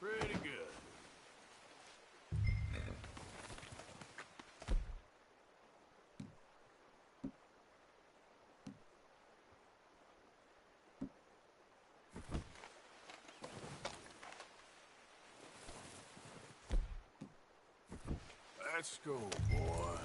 Speaker 4: Pretty good. Let's go, boy.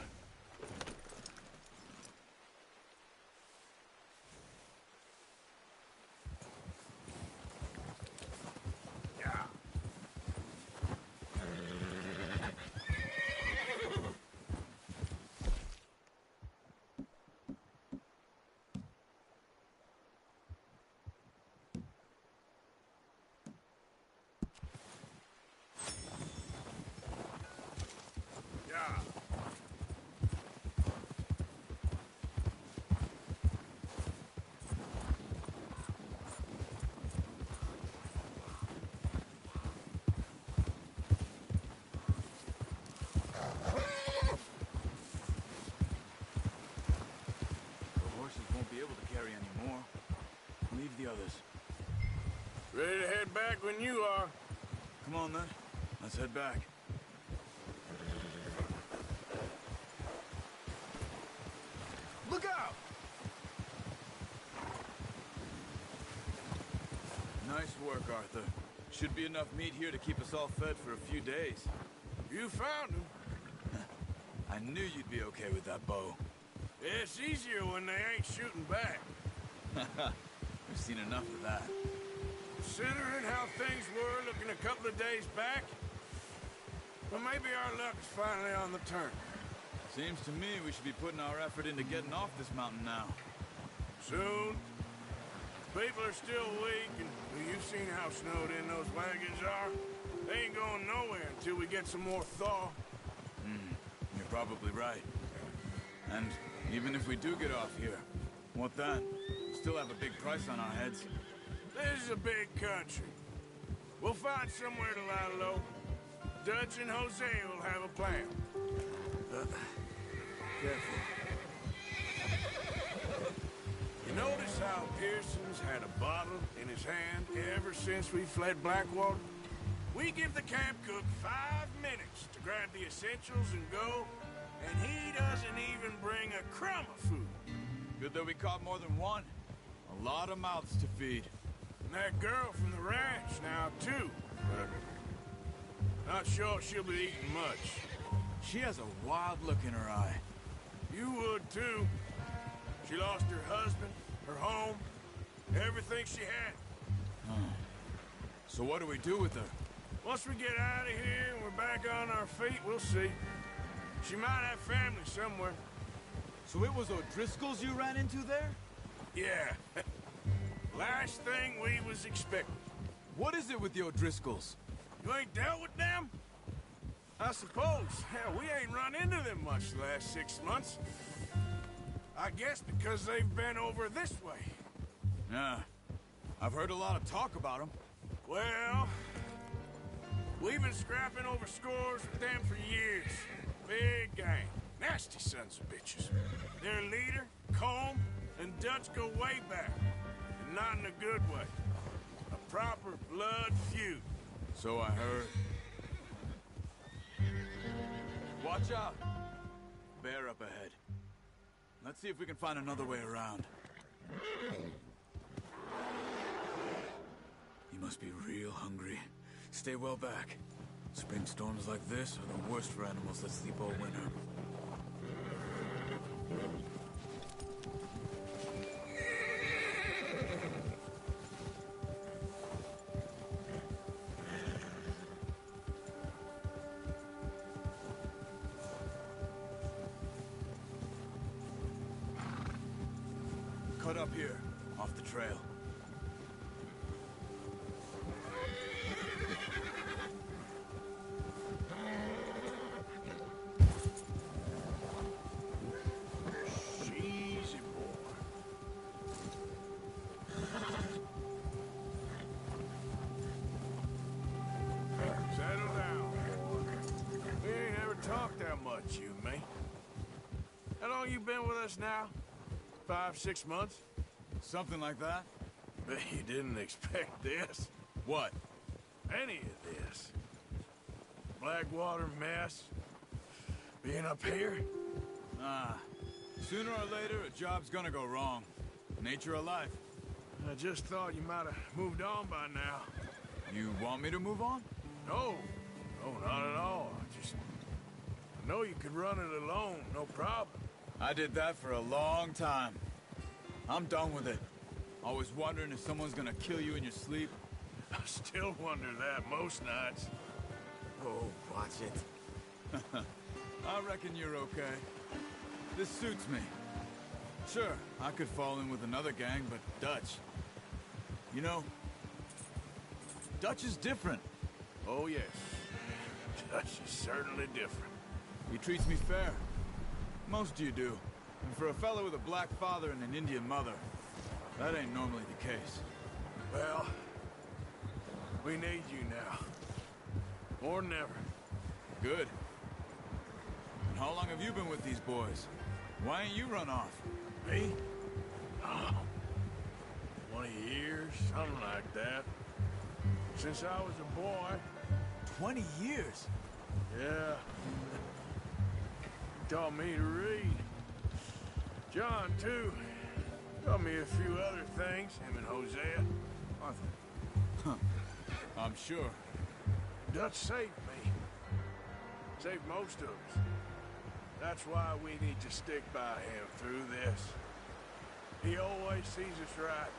Speaker 4: Ready to head back when you are.
Speaker 13: Come on, then. Let's head back.
Speaker 4: Look out!
Speaker 13: Nice work, Arthur. Should be enough meat here to keep us all fed for a few days.
Speaker 4: You found him.
Speaker 13: I knew you'd be okay with that bow.
Speaker 4: It's easier when they ain't shooting back.
Speaker 13: We've seen enough of that.
Speaker 4: Considering how things were looking a couple of days back, well, maybe our luck's finally on the turn.
Speaker 13: Seems to me we should be putting our effort into getting off this mountain now.
Speaker 4: Soon. People are still weak, and you've seen how snowed in those wagons are. They ain't going nowhere until we get some more thaw.
Speaker 13: You're probably right. And even if we do get off here, what then? We still have a big price on our heads.
Speaker 4: This is a big country. We'll find somewhere to lie low. Dutch and Jose will have a plan.
Speaker 13: Careful.
Speaker 4: You notice how Pearson's had a bottle in his hand ever since we fled Blackwater? We give the camp cook 5 minutes to grab the essentials and go, and he doesn't even bring a crumb of food.
Speaker 13: Good that we caught more than one. A lot of mouths to feed.
Speaker 4: And that girl from the ranch now, too. Not sure she'll be eating much.
Speaker 13: She has a wild look in her eye.
Speaker 4: You would, too. She lost her husband, her home, everything she had.
Speaker 13: So what do we do with her?
Speaker 4: Once we get out of here and we're back on our feet, we'll see. She might have family somewhere.
Speaker 13: So it was O'Driscoll's you ran into there?
Speaker 4: Yeah. Last thing we was expecting.
Speaker 13: What is it with the O'Driscolls?
Speaker 4: You ain't dealt with them? I suppose. Hell, we ain't run into them much the last 6 months. I guess because they've been over this way.
Speaker 13: Yeah. I've heard a lot of talk about them.
Speaker 4: Well, we've been scrapping over scores with them for years. Big gang. Nasty sons of bitches. Their leader, Combe, and Dutch go way back. And not in a good way. A proper blood feud.
Speaker 13: So I heard. Watch out! Bear up ahead. Let's see if we can find another way around. He must be real hungry. Stay well back. Spring storms like this are the worst for animals that sleep all winter. Cut up here, off the trail.
Speaker 4: Easy, boy. Settle down, boy. We ain't ever talked that much, you and me. How long you been with us now? 5, 6 months?
Speaker 13: Something like that?
Speaker 4: Bet you didn't expect this.
Speaker 13: What?
Speaker 4: Any of this. Blackwater mess. Being up here.
Speaker 13: Sooner or later, a job's gonna go wrong. Nature of life.
Speaker 4: I just thought you might have moved on by now.
Speaker 13: You want me to move on?
Speaker 4: No. No, not at all. I know you could run it alone, no problem.
Speaker 13: I did that for a long time. I'm done with it. Always wondering if someone's gonna kill you in your sleep.
Speaker 4: I still wonder that most nights.
Speaker 13: Oh, watch it. I reckon you're okay. This suits me. Sure, I could fall in with another gang, but Dutch... You know, Dutch is different.
Speaker 4: Oh, yes. Dutch is certainly different.
Speaker 13: He treats me fair. Most of you do. And for a fellow with a black father and an Indian mother, that ain't normally the case.
Speaker 4: Well, we need you now. More than ever.
Speaker 13: Good. And how long have you been with these boys? Why ain't you run off?
Speaker 4: Me? Oh, 20 years, something like that. Since I was a boy.
Speaker 13: 20 years?
Speaker 4: Yeah. He taught me to read. John, too. Taught me a few other things, him and Hosea.
Speaker 13: Arthur. Huh. I'm sure.
Speaker 4: Dutch saved me. Saved most of us. That's why we need to stick by him through this. He always sees us right.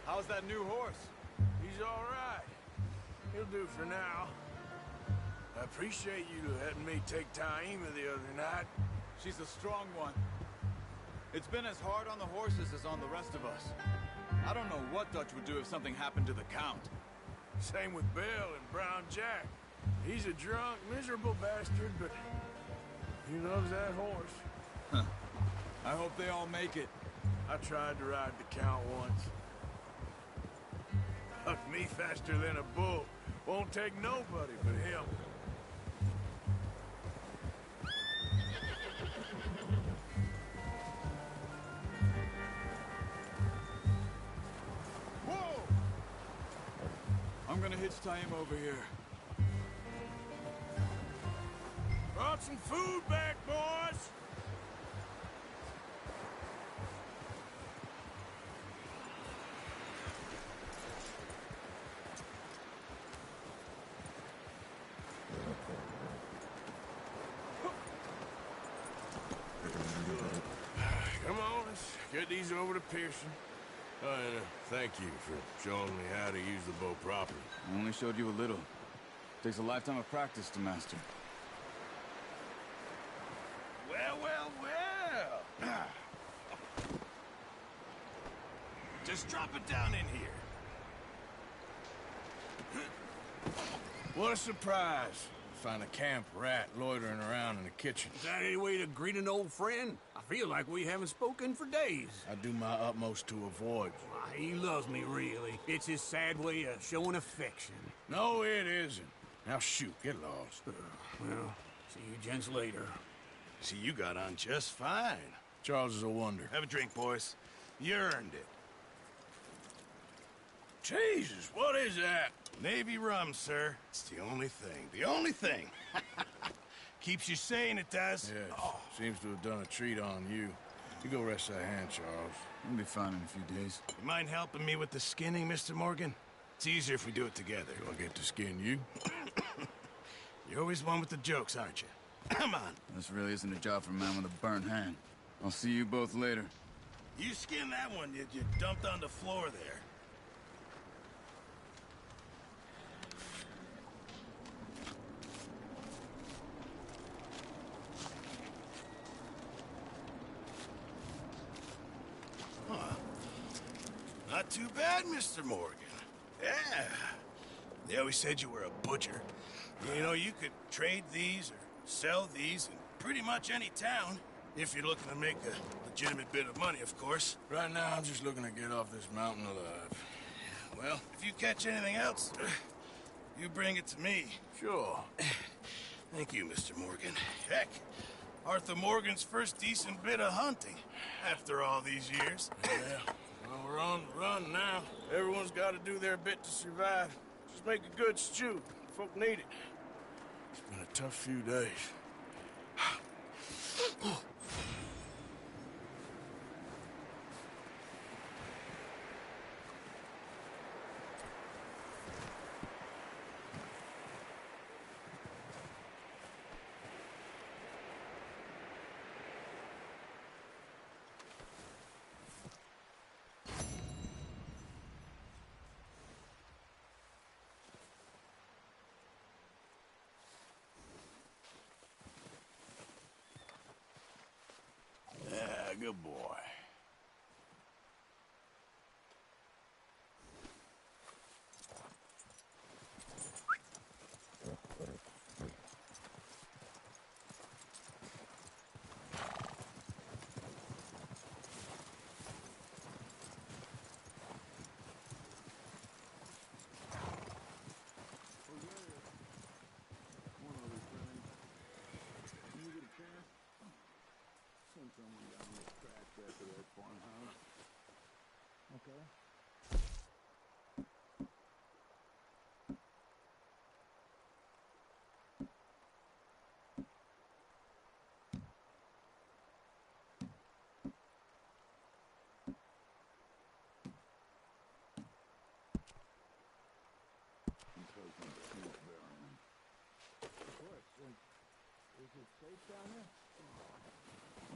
Speaker 13: How's that new horse?
Speaker 4: He's all right. He'll do for now. I appreciate you letting me take Taima the other night.
Speaker 13: She's a strong one. It's been as hard on the horses as on the rest of us. I don't know what Dutch would do if something happened to the Count.
Speaker 4: Same with Bill and Brown Jack. He's a drunk, miserable bastard, but he loves that horse.
Speaker 13: Huh. I hope they all make it.
Speaker 4: I tried to ride the Count once. Hucked me faster than a bull. Won't take nobody but him.
Speaker 13: Whoa! I'm gonna hitch Taima over here.
Speaker 4: Brought some food back, boys! Come on, let's get these over to Pearson. Oh, and thank you for showing me how to use the bow properly.
Speaker 13: I only showed you a little. Takes a lifetime of practice to master.
Speaker 4: Well, well, well. Just drop it down in here. What a surprise. Find a camp rat loitering around in the kitchen.
Speaker 14: Is that any way to greet an old friend? I feel like we haven't spoken for days.
Speaker 4: I do my utmost to avoid you.
Speaker 14: Why, he loves me, really. It's his sad way of showing affection.
Speaker 4: No, it isn't. Now shoot, get lost.
Speaker 14: Well, see you gents later.
Speaker 4: See, you got on just fine. Charles is a wonder.
Speaker 12: Have a drink, boys.
Speaker 4: You earned it. Jesus, what is that?
Speaker 12: Navy rum, sir. It's the only thing. The only thing. Keeps you sane, it does.
Speaker 4: Yes, seems to have done a treat on you. You go rest that hand, Charles.
Speaker 13: We'll be fine in a few days.
Speaker 12: You mind helping me with the skinning, Mr. Morgan? It's easier if we do it together.
Speaker 4: Do I get to skin you?
Speaker 12: You're always one with the jokes, aren't you? Come on.
Speaker 13: This really isn't a job for a man with a burnt hand. I'll see you both later.
Speaker 12: You skinned that one you dumped on the floor there. Huh. Not too bad, Mr. Morgan. Yeah. They always said you were a butcher. You know, you could trade these or sell these in pretty much any town. If you're looking to make a legitimate bit of money, of course.
Speaker 4: Right now, I'm just looking to get off this mountain alive.
Speaker 12: Well, if you catch anything else, you bring it to me.
Speaker 4: Sure.
Speaker 12: Thank you, Mr. Morgan. Heck, Arthur Morgan's first decent bit of hunting after all these years.
Speaker 4: Yeah. Well, we're on the run now. Everyone's got to do their bit to survive. Just make a good stew. Folk need it. It's been a tough few days. Yeah, good boy.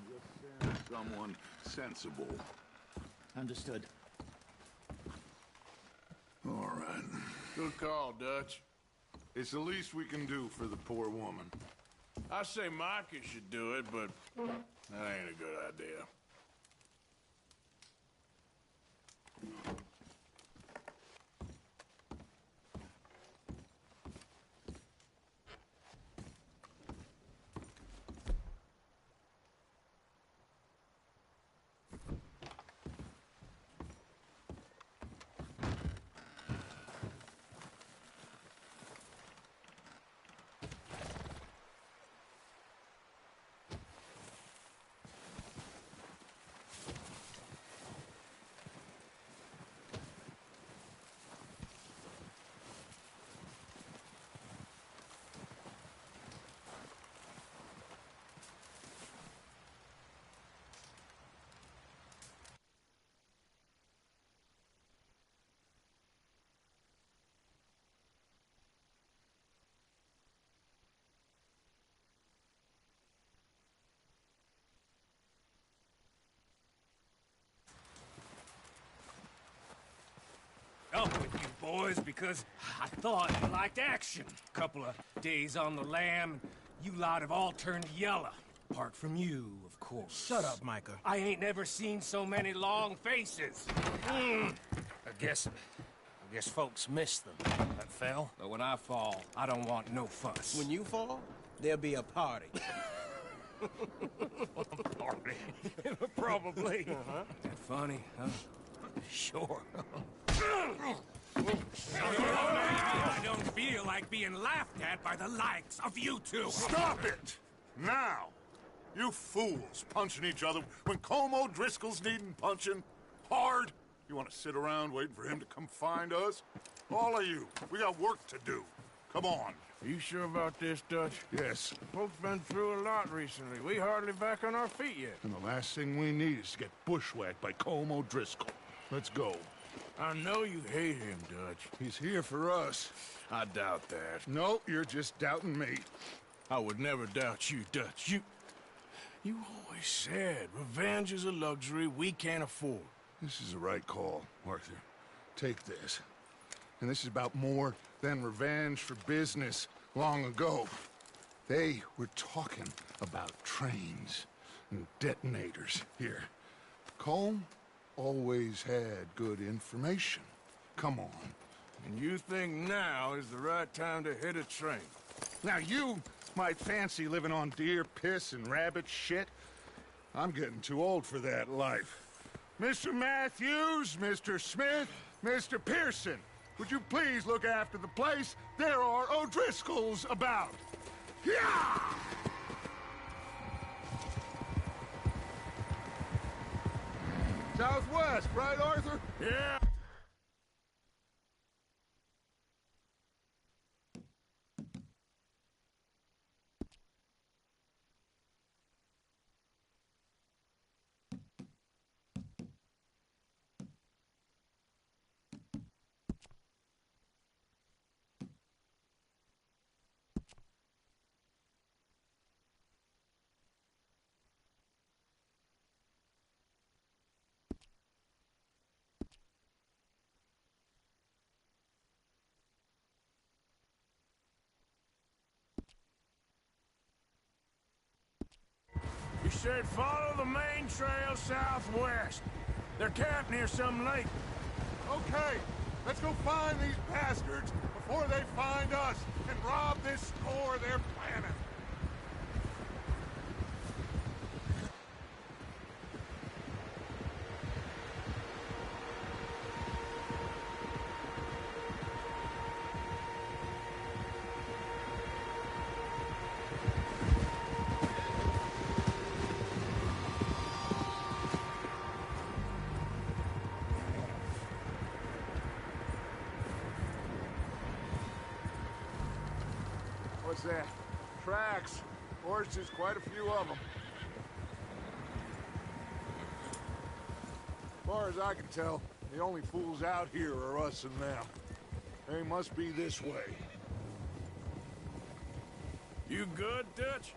Speaker 11: Just send someone sensible.
Speaker 3: Understood.
Speaker 11: All right.
Speaker 2: Good call, Dutch. It's the least we can do for the poor woman.
Speaker 4: I say Micah should do it, but that ain't a good idea.
Speaker 8: Up with you boys because I thought you liked action. Couple of days on the lam, you lot have all turned yellow. Apart from you, of course.
Speaker 3: Shut up, Micah.
Speaker 8: I ain't never seen so many long faces. I guess folks miss them. That fell. But when I fall, I don't want no fuss.
Speaker 14: When you fall, there'll be a party.
Speaker 8: Party? Probably. That funny, huh? Sure. I don't feel like being laughed at by the likes of you two.
Speaker 2: Stop it! Now! You fools punching each other when Como Driscoll's needing punching. Hard! You want to sit around waiting for him to come find us? All of you, we got work to do. Come on.
Speaker 4: You sure about this, Dutch?
Speaker 2: Yes.
Speaker 4: Folks been through a lot recently. We hardly back on our feet yet.
Speaker 2: And the last thing we need is to get bushwhacked by Colm O'Driscoll. Let's go.
Speaker 4: I know you hate him, Dutch.
Speaker 2: He's here for us.
Speaker 4: I doubt that.
Speaker 2: No, you're just doubting me.
Speaker 4: I would never doubt you, Dutch. You always said revenge is a luxury we can't afford.
Speaker 2: This is the right call, Arthur. Take this. And this is about more than revenge for business long ago. They were talking about trains and detonators here. Colm always had good information. Come on.
Speaker 4: And you think now is the right time to hit a train?
Speaker 2: Now you might fancy living on deer piss and rabbit shit. I'm getting too old for that life. Mr. Matthews, Mr. Smith, Mr. Pearson, would you please look after the place? There are O'Driscolls about. Yeah! Southwest, right, Arthur?
Speaker 4: Yeah. You said follow the main trail southwest. They're camped near some lake.
Speaker 2: Okay, let's go find these bastards before they find us and rob this store they're planning. What's that? Tracks. Horses, quite a few of them. As far as I can tell, the only fools out here are us and them. They must be this way.
Speaker 4: You good, Dutch?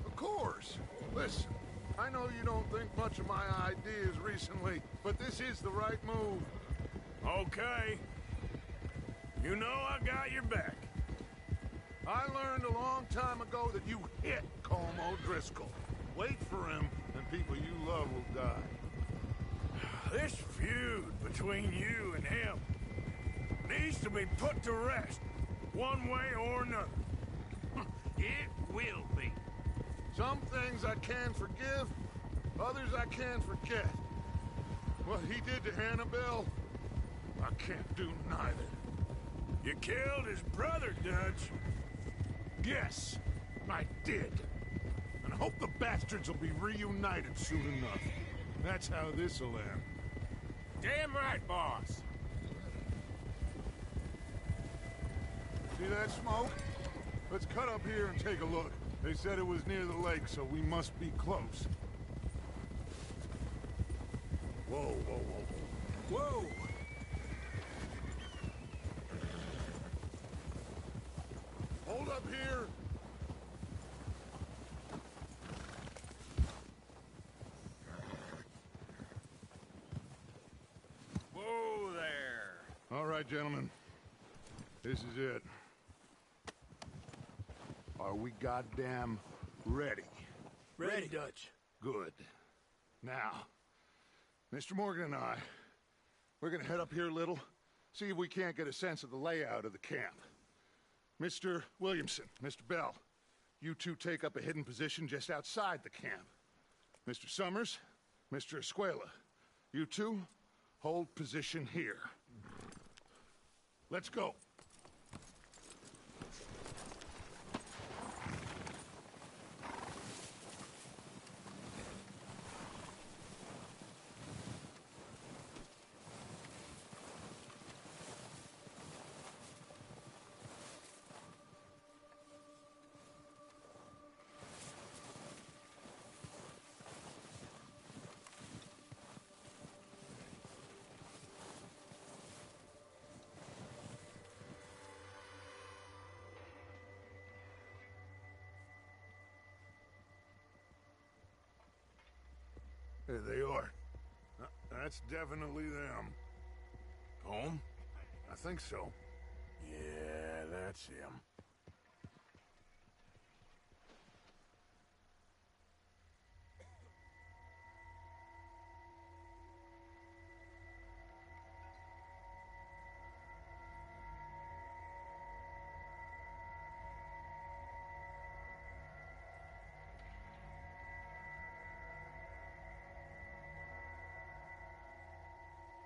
Speaker 2: Of course. Listen, I know you don't think much of my ideas recently, but this is the right move.
Speaker 4: Okay. You know I got your back.
Speaker 2: I learned a long time ago that you hit Colm O'Driscoll. Wait for him, and people you love will die.
Speaker 4: This feud between you and him needs to be put to rest, one way or another.
Speaker 14: It will be.
Speaker 2: Some things I can forgive, others I can't forget. What he did to Annabelle, I can't do neither.
Speaker 4: You killed his brother, Dutch.
Speaker 2: Yes, I did. And I hope the bastards will be reunited soon enough. That's how this'll end.
Speaker 4: Damn right, boss.
Speaker 2: See that smoke? Let's cut up here and take a look. They said it was near the lake, so we must be close. Whoa, whoa, whoa, whoa. Whoa! Hold up here!
Speaker 4: Whoa there!
Speaker 2: All right, gentlemen. This is it. Are we goddamn ready?
Speaker 10: Ready, Dutch.
Speaker 2: Good. Now, Mr. Morgan and I, we're gonna head up here a little, see if we can't get a sense of the layout of the camp. Mr. Williamson, Mr. Bell, you two take up a hidden position just outside the camp. Mr. Summers, Mr. Escuela, you two hold position here. Let's go. There they are. That's definitely them.
Speaker 14: Home?
Speaker 2: I think so.
Speaker 14: Yeah, that's him.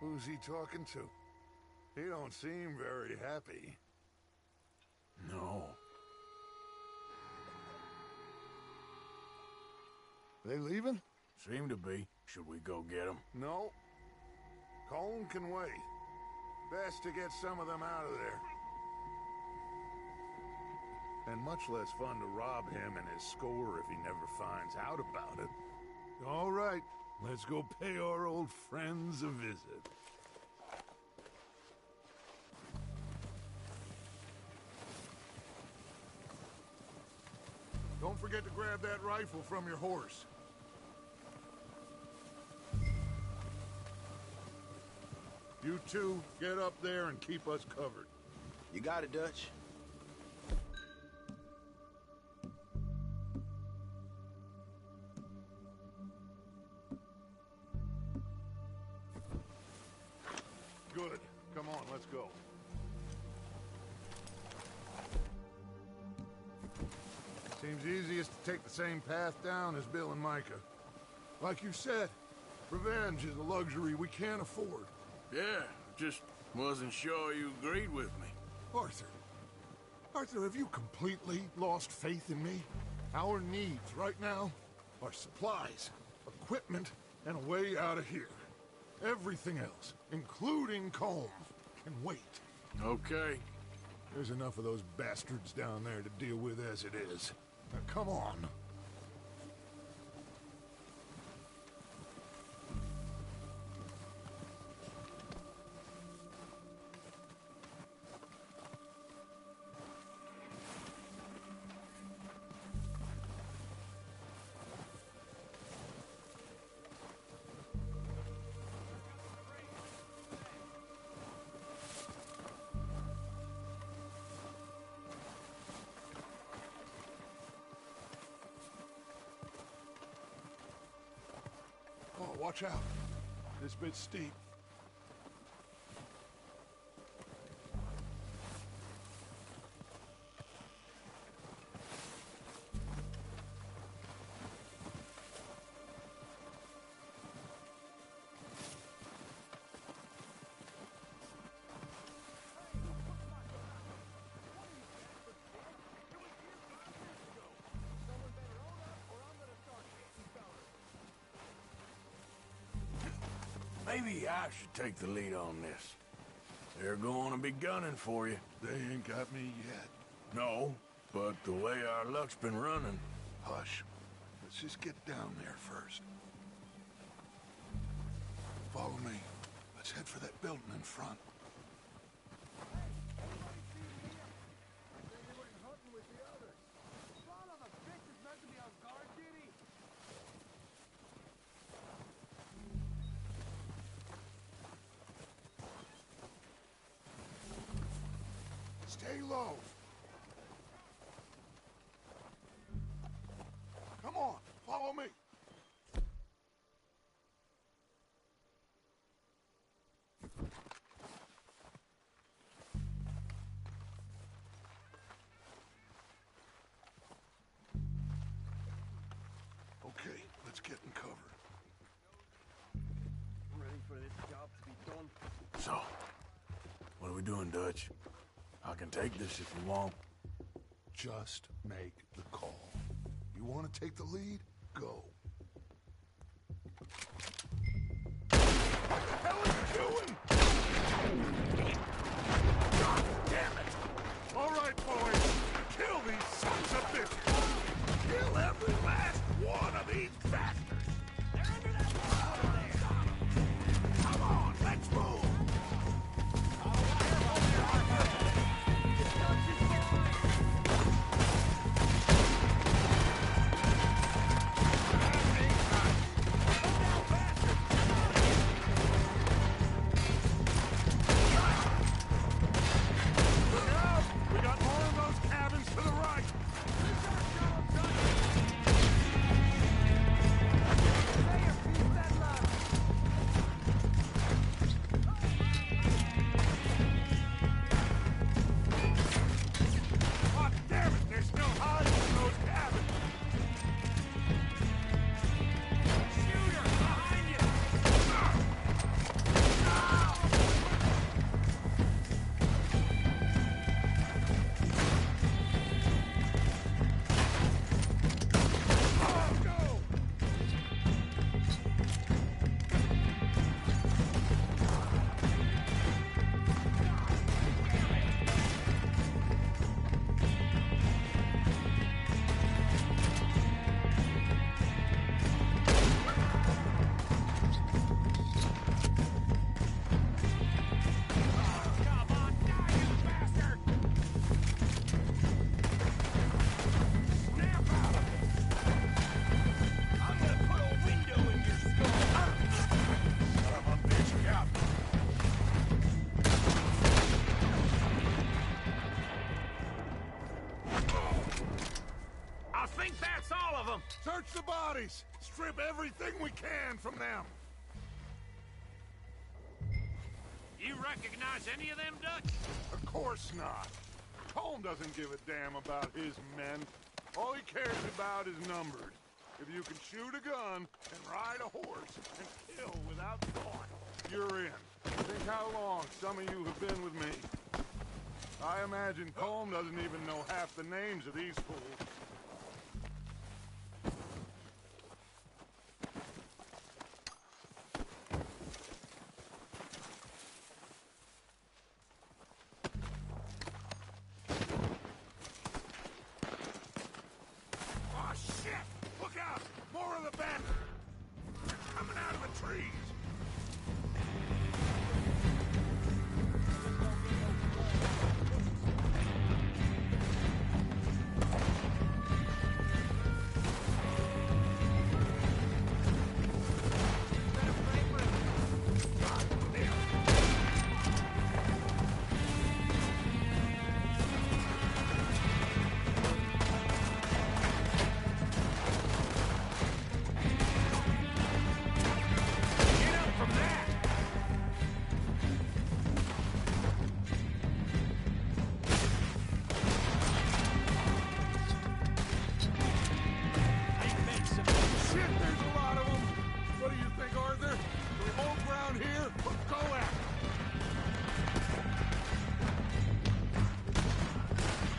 Speaker 2: Who's he talking to? He don't seem very happy.
Speaker 14: No.
Speaker 2: They leaving?
Speaker 14: Seem to be. Should we go get them?
Speaker 2: No. Colm can wait. Best to get some of them out of there. And much less fun to rob him and his score if he never finds out about it. All right, let's go pay our old friends a visit. Don't forget to grab that rifle from your horse. You two, get up there and keep us covered.
Speaker 12: You got it, Dutch.
Speaker 2: Good. Come on, let's go. Seems easiest to take the same path down as Bill and Micah. Like you said, revenge is a luxury we can't afford.
Speaker 14: Yeah, just wasn't sure you agreed with me.
Speaker 2: Arthur. Arthur, have you completely lost faith in me? Our needs right now are supplies, equipment, and a way out of here. Everything else, including Colm, can wait.
Speaker 14: Okay.
Speaker 2: There's enough of those bastards down there to deal with as it is. Now, come on. Oh, watch out. This bit's steep.
Speaker 14: Maybe I should take the lead on this. They're going to be gunning for you.
Speaker 2: They ain't got me yet.
Speaker 14: No, but the way our luck's been running...
Speaker 2: Hush. Let's just get down there first. Follow me. Let's head for that building in front. Stay low. Come on, follow me. Okay, let's get in cover.
Speaker 15: I'm ready for this job to be done.
Speaker 14: So, what are we doing, Dutch? I can take this if you want.
Speaker 2: Just make the call. You want to take the lead? Go. What the hell are you doing? God damn it! All right, boys. Kill these sons of bitches. Kill every last one of these bastards. They're under that wall over there. Come on, let's move.
Speaker 14: think that's all of them?
Speaker 2: Search the bodies! Strip everything we can from them!
Speaker 14: You recognize any of them, Dutch?
Speaker 2: Of course not. Colm doesn't give a damn about his men. All he cares about is numbers. If you can shoot a gun and ride a horse and kill without thought, you're in. Think how long some of you have been with me. I imagine Colm doesn't even know half the names of these fools.
Speaker 14: Oh, shit! Look out! More of the bandits! They're coming out of the trees!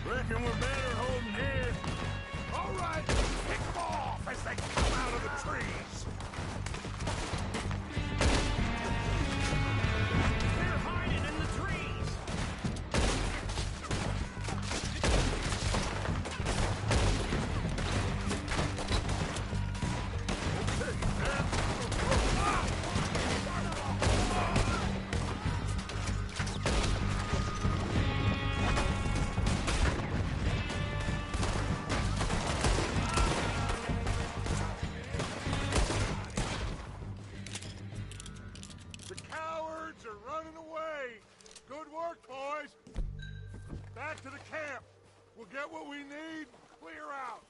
Speaker 14: Reckon we're better holding here. All right, pick them off as they come out of the trees. They're hiding in the trees.
Speaker 2: The cowards are running away. Good work, boys. Back to the camp. We'll get what we need. Clear out.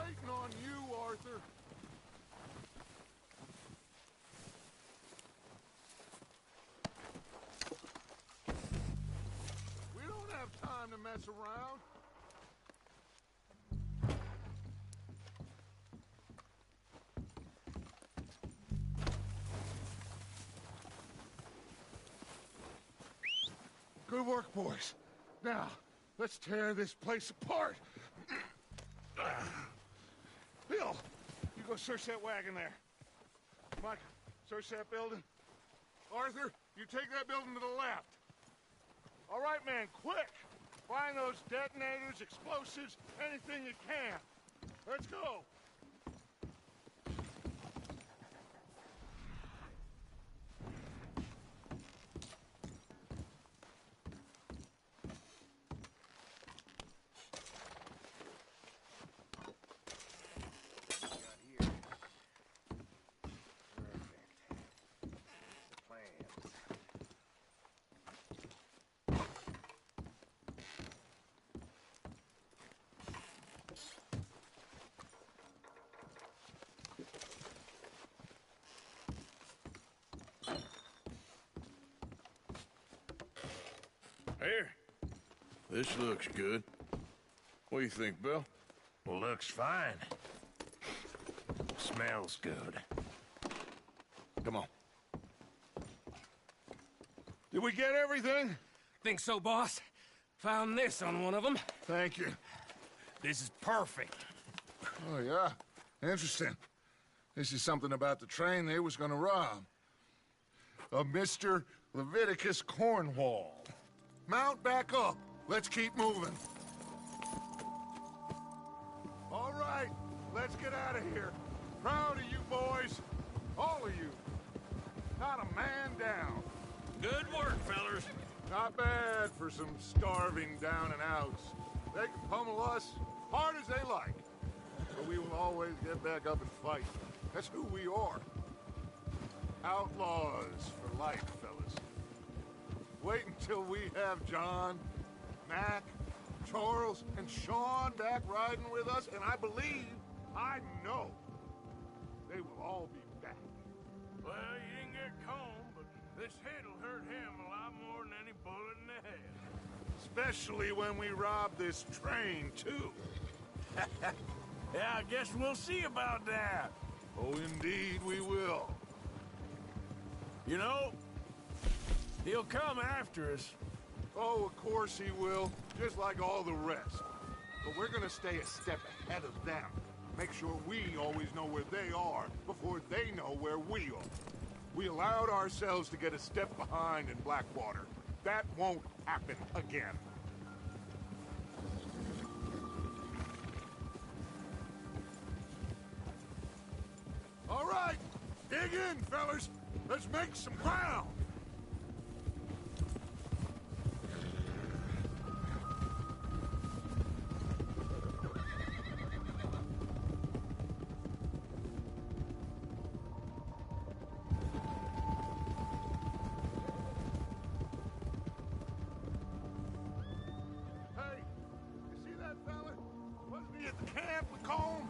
Speaker 2: waiting on you, Arthur. We don't have time to mess around. Good work, boys. Now, let's tear this place apart. Bill, you go search that wagon there. Mike, search that building. Arthur, you take that building to the left. All right, man, quick! Find those detonators, explosives, anything you can. Let's go.
Speaker 14: Here. This looks good. What do you think, Bill?
Speaker 4: Looks fine. Smells good.
Speaker 2: Come on. Did we get everything?
Speaker 8: Think so, boss. Found this on one of them.
Speaker 2: Thank you.
Speaker 4: This is perfect.
Speaker 2: Oh, yeah? Interesting. This is something about the train they was gonna rob. A Mr. Leviticus Cornwall. Mount back up. Let's keep moving. All right, let's get out of here. Proud of you boys. All of you. Not a man down.
Speaker 4: Good work, fellers.
Speaker 2: Not bad for some starving down and outs. They can pummel us hard as they like. But we will always get back up and fight. That's who we are. Outlaws for life, fellas. Wait until we have John, Mac, Charles, and Sean back riding with us, and I know, they will all be back.
Speaker 4: Well, you didn't get Combe, but this hit'll hurt him a lot more than any bullet in the head.
Speaker 2: Especially when we rob this train, too.
Speaker 4: Yeah, I guess we'll see about that.
Speaker 2: Oh, indeed we will.
Speaker 4: You know, he'll come after us.
Speaker 2: Oh, of course he will, just like all the rest. But we're gonna stay a step ahead of them. Make sure we always know where they are before they know where we are. We allowed ourselves to get a step behind in Blackwater. That won't happen again. All right, dig in, fellas. Let's make some ground. Hey, you see that fella? Wasn't he at the camp with Combe?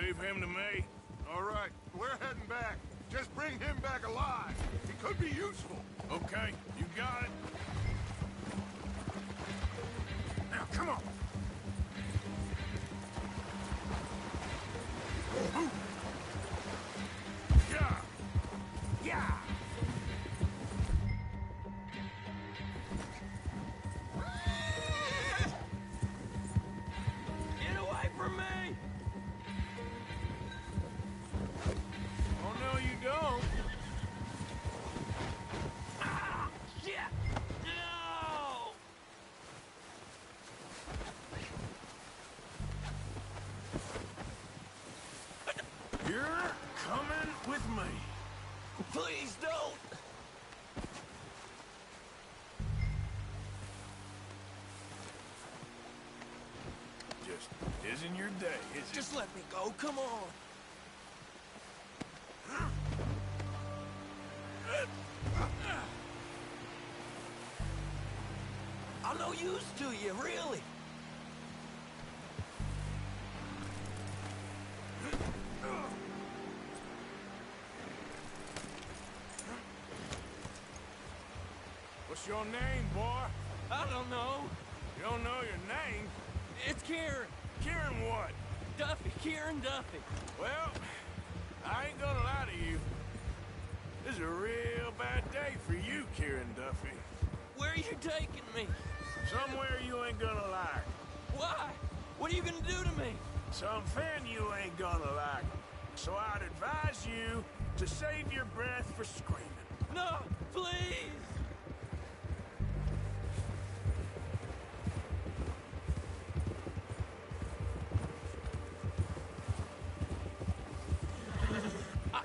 Speaker 4: Leave him to me.
Speaker 2: All right, we're heading back. Just bring him back alive. He could be useful.
Speaker 4: Okay, you got it. Now, come on. Ooh. Yeah. Yeah.
Speaker 10: Get away from me!
Speaker 4: Oh, no, you don't.
Speaker 10: Ah! Shit! No!
Speaker 4: You're coming with me.
Speaker 10: Please don't!
Speaker 4: Just isn't your day, is it?
Speaker 10: Just let me go, come on! I'm no use to you, really.
Speaker 4: What's your name, boy?
Speaker 10: I don't know.
Speaker 4: You don't know your name?
Speaker 10: It's Kieran.
Speaker 4: Kieran what?
Speaker 10: Duffy. Kieran Duffy.
Speaker 4: Well, I ain't gonna lie to you. This is a real bad day for you, Kieran Duffy.
Speaker 10: Where are you taking me?
Speaker 4: Somewhere you ain't gonna like.
Speaker 10: Why? What are you gonna do to me?
Speaker 4: Something you ain't gonna like. So I'd advise you to save your breath for screaming.
Speaker 10: No, please!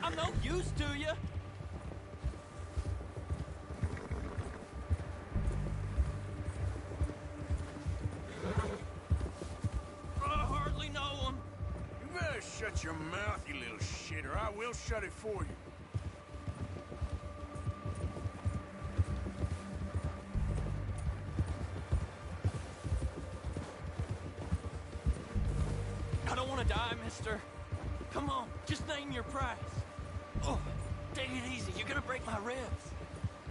Speaker 10: I'm no use to you. I hardly know him.
Speaker 4: You better shut your mouth, you little shit, or I will shut it for you.
Speaker 10: I don't want to die, mister. Come on, just name your price. Oh, take it easy. You're gonna break my ribs.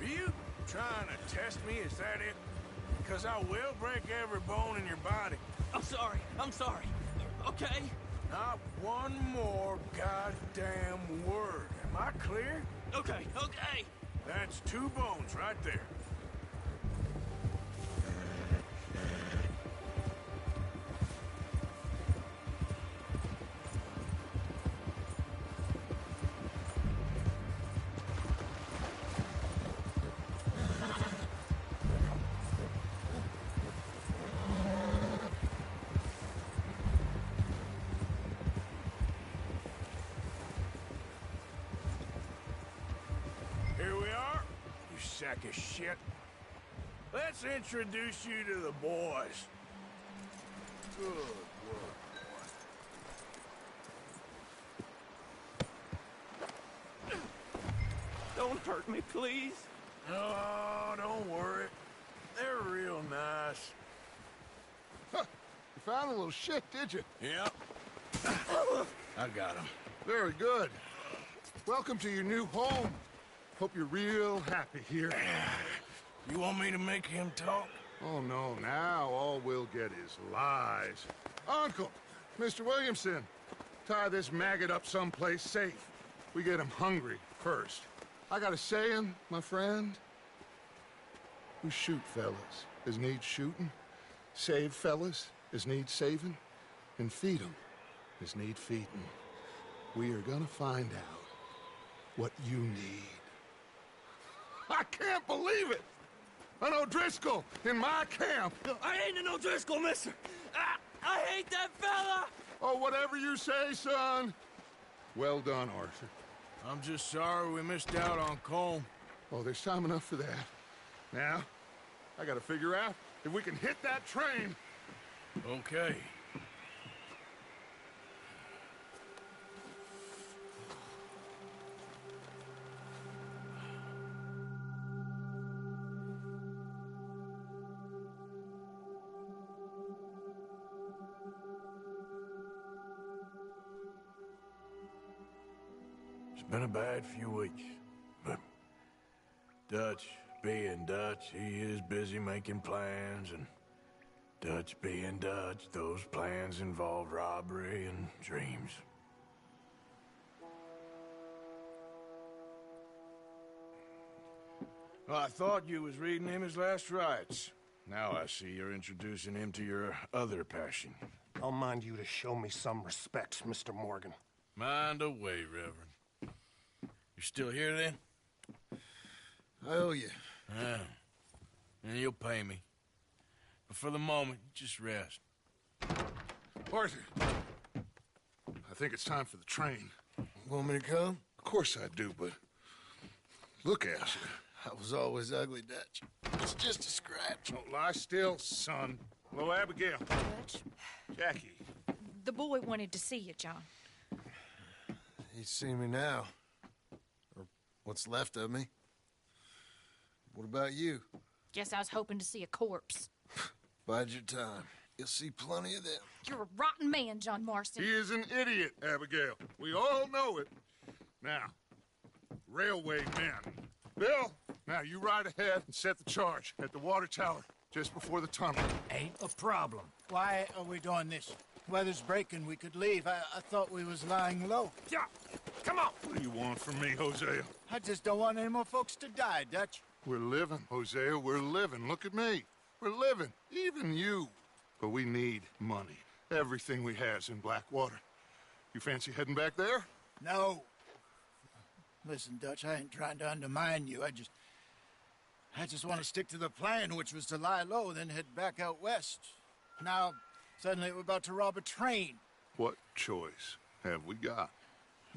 Speaker 4: Are you trying to test me? Is that it? Because I will break every bone in your body.
Speaker 10: I'm sorry. I'm sorry. Okay?
Speaker 4: Not one more goddamn word. Am I clear?
Speaker 10: Okay, okay.
Speaker 4: That's 2 bones right there. Here we are, you sack of shit. Let's introduce you to the boys. Good work, boy.
Speaker 10: Don't hurt me, please.
Speaker 4: Oh, don't worry. They're real nice.
Speaker 11: Huh. You found a little shit, did you?
Speaker 4: Yep. I got him.
Speaker 11: Very good. Welcome to your new home. Hope you're real happy here.
Speaker 4: You want me to make him talk?
Speaker 11: Oh, no. Now all we'll get is lies. Uncle, Mr. Williamson, tie this maggot up someplace safe. We get him hungry first. I got a saying, my friend. We shoot fellas as need shooting, save fellas as need saving, and feed 'em as need feeding. We are gonna find out what you need. I can't believe it! An O'Driscoll in my camp!
Speaker 10: I ain't an O'Driscoll, mister! I hate that fella!
Speaker 11: Oh, whatever you say, son. Well done, Arthur.
Speaker 4: I'm just sorry we missed out on Colm.
Speaker 11: Oh, there's time enough for that. Now, I gotta figure out if we can hit that train.
Speaker 4: Okay. It's been a bad few weeks, but Dutch being Dutch, he is busy making plans, and Dutch being Dutch, those plans involve robbery and dreams. Well, I thought you was reading him his last rites. Now I see you're introducing him to your other passion.
Speaker 1: I'll mind you to show me some respect, Mr. Morgan.
Speaker 4: Mind away, Reverend. You still here, then?
Speaker 12: I owe you.
Speaker 4: Yeah. And you'll pay me. But for the moment, just rest.
Speaker 11: Arthur, I think it's time for the train.
Speaker 12: Want me to come?
Speaker 11: Of course I do, but look at you.
Speaker 12: I was always ugly, Dutch. It's just a scratch.
Speaker 11: Don't lie still, son. Hello, Abigail.
Speaker 6: Dutch,
Speaker 11: Jackie.
Speaker 6: the boy wanted to see you, John.
Speaker 12: He's seen me now. Or what's left of me. What about you?
Speaker 6: Guess I was hoping to see a corpse.
Speaker 12: Bide your time. You'll see plenty of them.
Speaker 6: You're a rotten man, John Marston.
Speaker 11: He is an idiot, Abigail. We all know it. Now, railway men. Bill, Now, you ride ahead and set the charge at the water tower just before the tunnel.
Speaker 8: Ain't a problem.
Speaker 3: Why are we doing this? Weather's breaking. We could leave. I thought we was lying low.
Speaker 8: Yeah, come on.
Speaker 11: What do you want from me, Hosea?
Speaker 3: I just don't want any more folks to die, Dutch.
Speaker 11: We're living, Hosea. We're living. Look at me. We're living. Even you. But we need money. Everything we has in Blackwater. You fancy heading back there?
Speaker 3: No. Listen, Dutch, I ain't trying to undermine you. I just want to stick to the plan, which was to lie low, then head back out west. Now, suddenly we're about to rob a train.
Speaker 11: What choice have we got?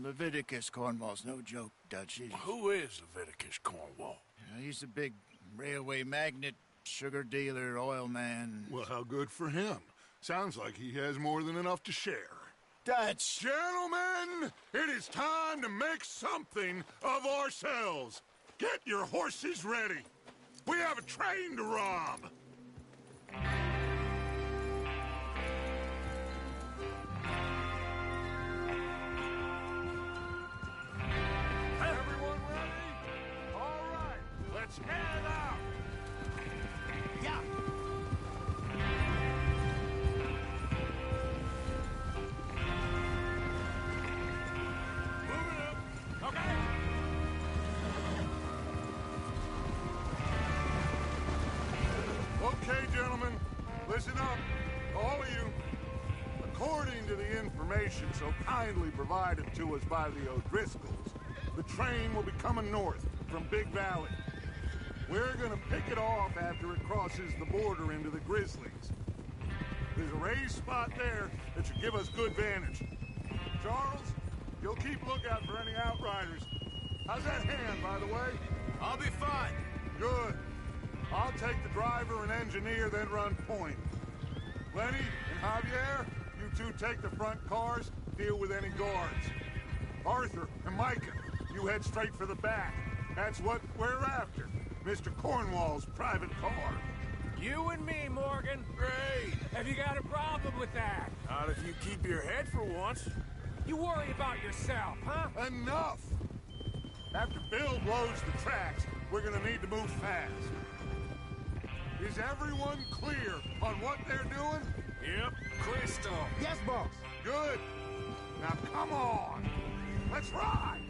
Speaker 3: Leviticus Cornwall's no joke, Dutch.
Speaker 14: Who is Leviticus Cornwall?
Speaker 3: He's a big railway magnate, sugar dealer, oil man.
Speaker 11: Well, how good for him. Sounds like he has more than enough to share.
Speaker 3: Dutch!
Speaker 11: Gentlemen, it is time to make something of ourselves. Get your horses ready. We have a train to rob. Everyone ready? All right, let's head out.
Speaker 3: Yeah.
Speaker 11: Okay, gentlemen, listen up, all of you. According to the information so kindly provided to us by the O'Driscolls, the train will be coming north from Big Valley. We're gonna pick it off after it crosses the border into the Grizzlies. There's a raised spot there that should give us good vantage. Charles, you'll keep lookout for any outriders. How's that hand, by the way?
Speaker 12: I'll be fine.
Speaker 11: Good. I'll take the driver and engineer, then run point. Lenny and Javier, you two take the front cars, deal with any guards. Arthur and Micah, you head straight for the back. That's what we're after. Mr. Cornwall's private car.
Speaker 8: You and me, Morgan.
Speaker 14: Great.
Speaker 8: Have you got a problem with that?
Speaker 14: Not if you keep your head for once.
Speaker 8: You worry about yourself, huh?
Speaker 11: Enough! After Bill blows the tracks, we're gonna need to move fast. Is everyone clear on what they're doing?
Speaker 14: Yep, crystal.
Speaker 3: Yes, boss.
Speaker 11: Good. Now come on. Let's ride.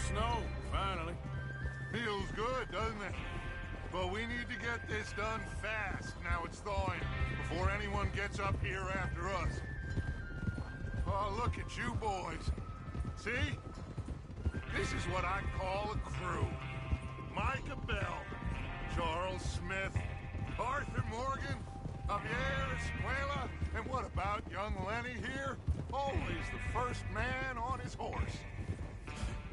Speaker 14: Snow, finally.
Speaker 11: Feels good, doesn't it? But we need to get this done fast, now it's thawing, before anyone gets up here after us. Oh, look at you boys. See? This is what I call a crew. Micah Bell, Charles Smith, Arthur Morgan, Javier Escuela, and what about young Lenny here? Always the first man on his horse.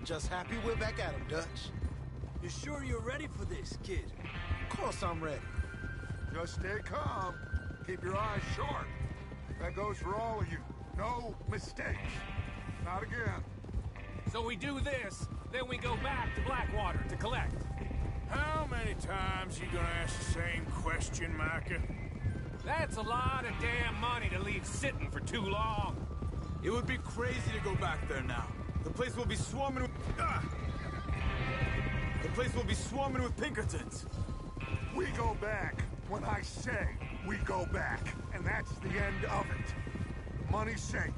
Speaker 15: Just happy we're back at him, Dutch.
Speaker 10: You sure you're ready for this, kid?
Speaker 15: Of course I'm ready.
Speaker 11: Just stay calm. Keep your eyes sharp. That goes for all of you. No mistakes. Not again.
Speaker 8: So we do this, then we go back to Blackwater to collect.
Speaker 14: How many times you gonna ask the same question, Micah?
Speaker 8: That's a lot of damn money to leave sitting for too long.
Speaker 13: It would be crazy to go back there now. The place will be swarming with... The place will be swarming with Pinkertons.
Speaker 11: We go back when I say we go back. And that's the end of it. Money's safe.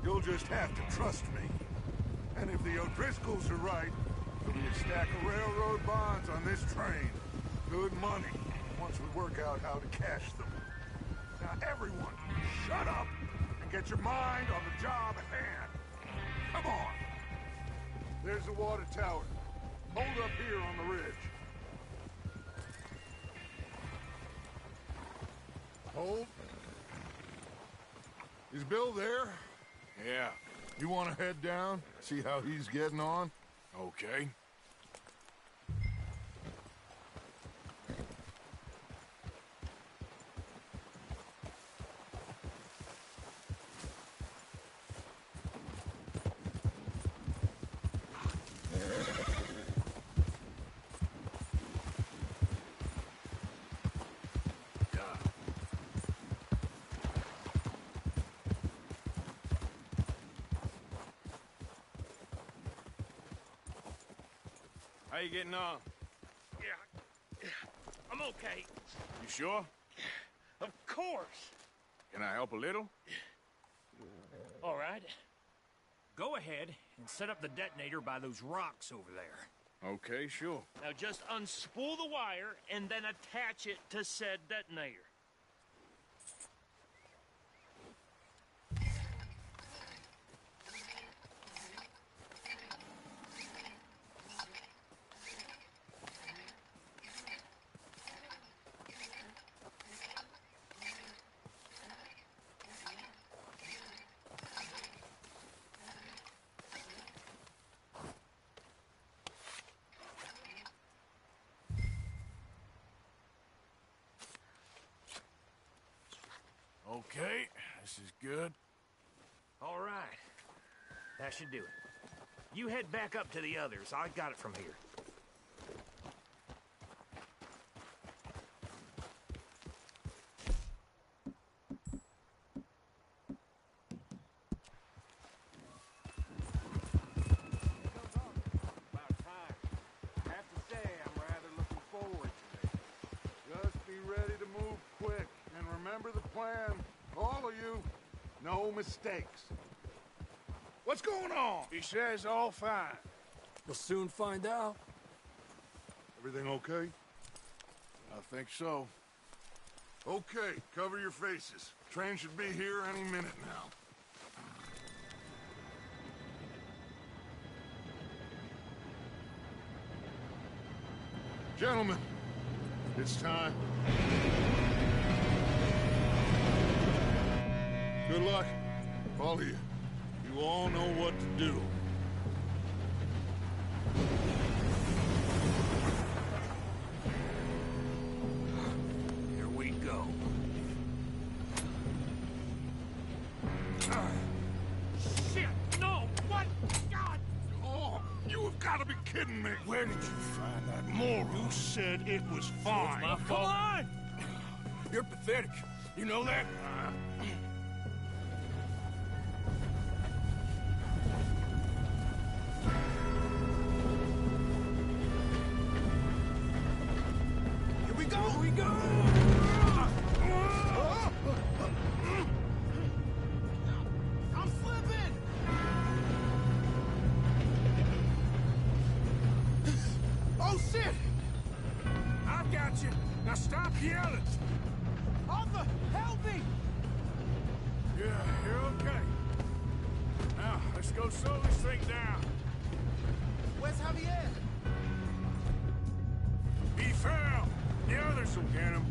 Speaker 11: You'll just have to trust me. And if the O'Driscolls are right, there'll be a stack of railroad bonds on this train. Good money, once we work out how to cash them. Now everyone, shut up and get your mind on the job at hand. Come on. There's the water tower. Hold up here on the ridge. Hold. Is Bill there?
Speaker 14: Yeah.
Speaker 11: You want to head down, see how he's getting on?
Speaker 14: Okay.
Speaker 4: How you getting on?
Speaker 8: Yeah, I'm okay.
Speaker 14: You sure?
Speaker 8: Of course.
Speaker 14: Can I help a little?
Speaker 8: All right. Go ahead and set up the detonator by those rocks over there.
Speaker 14: Okay, sure.
Speaker 8: Now just unspool the wire and then attach it to said detonator.
Speaker 14: Okay, this is good.
Speaker 8: All right. That should do it. You head back up to the others. I got it from here.
Speaker 11: About time. I have to say, I'm rather looking forward to it. Just be ready to move quick, and remember the plan. All of you, no mistakes. What's going on?
Speaker 2: He says all fine.
Speaker 10: We'll soon find out.
Speaker 11: Everything okay?
Speaker 14: I think so.
Speaker 11: Okay, cover your faces. Train should be here any minute now. Gentlemen, it's time. Good luck, all of you. You all know what to do.
Speaker 8: Here we go. Shit! No! What? God!
Speaker 11: Oh, you have got to be kidding me.
Speaker 2: Where did you find that moron? You said it was fine.
Speaker 8: my fault.
Speaker 2: Come on! You're pathetic. You know that? Here we go! Here we go! I'm slipping! Oh, shit! I've got you. Now stop yelling. Arthur, help me! Yeah, you're okay. Now, let's go slow this thing down. Where's Javier? He fell. The others will get him.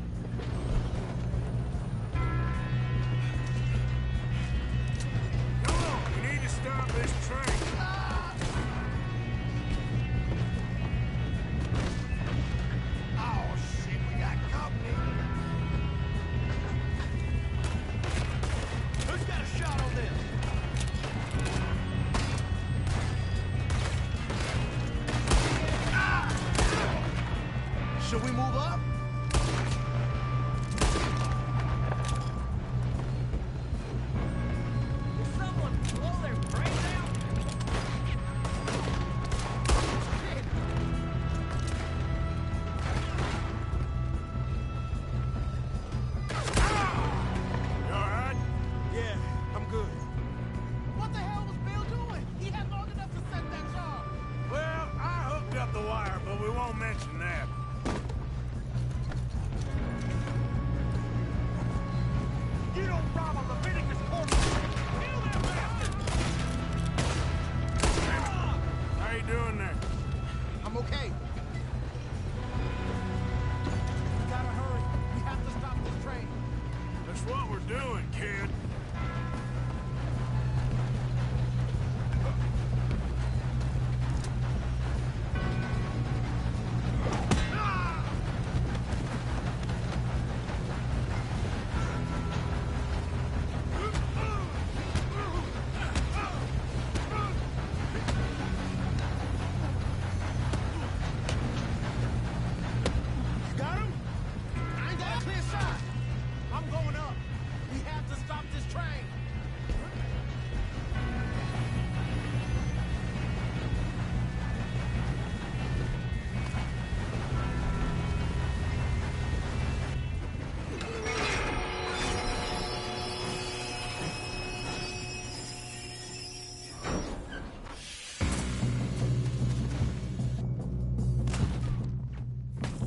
Speaker 2: Come on, we need to stop this train. Oh, shit, we got company. Who's got a shot on this? Should we move up?
Speaker 8: Someone blow their brains out!
Speaker 2: You alright?
Speaker 15: Yeah, I'm good.
Speaker 2: What the hell was Bill doing? He had long enough to set that charge. Well, I hooked up the wire, but we won't mention that. You don't rob a Leviticus corpse! Kill that bastard! How you doing there?
Speaker 15: I'm okay. We gotta hurry. We have to stop this train.
Speaker 4: Watch what we're doing, kid.
Speaker 15: Got him? I ain't got a clear shot. I'm going up. We have to stop this train.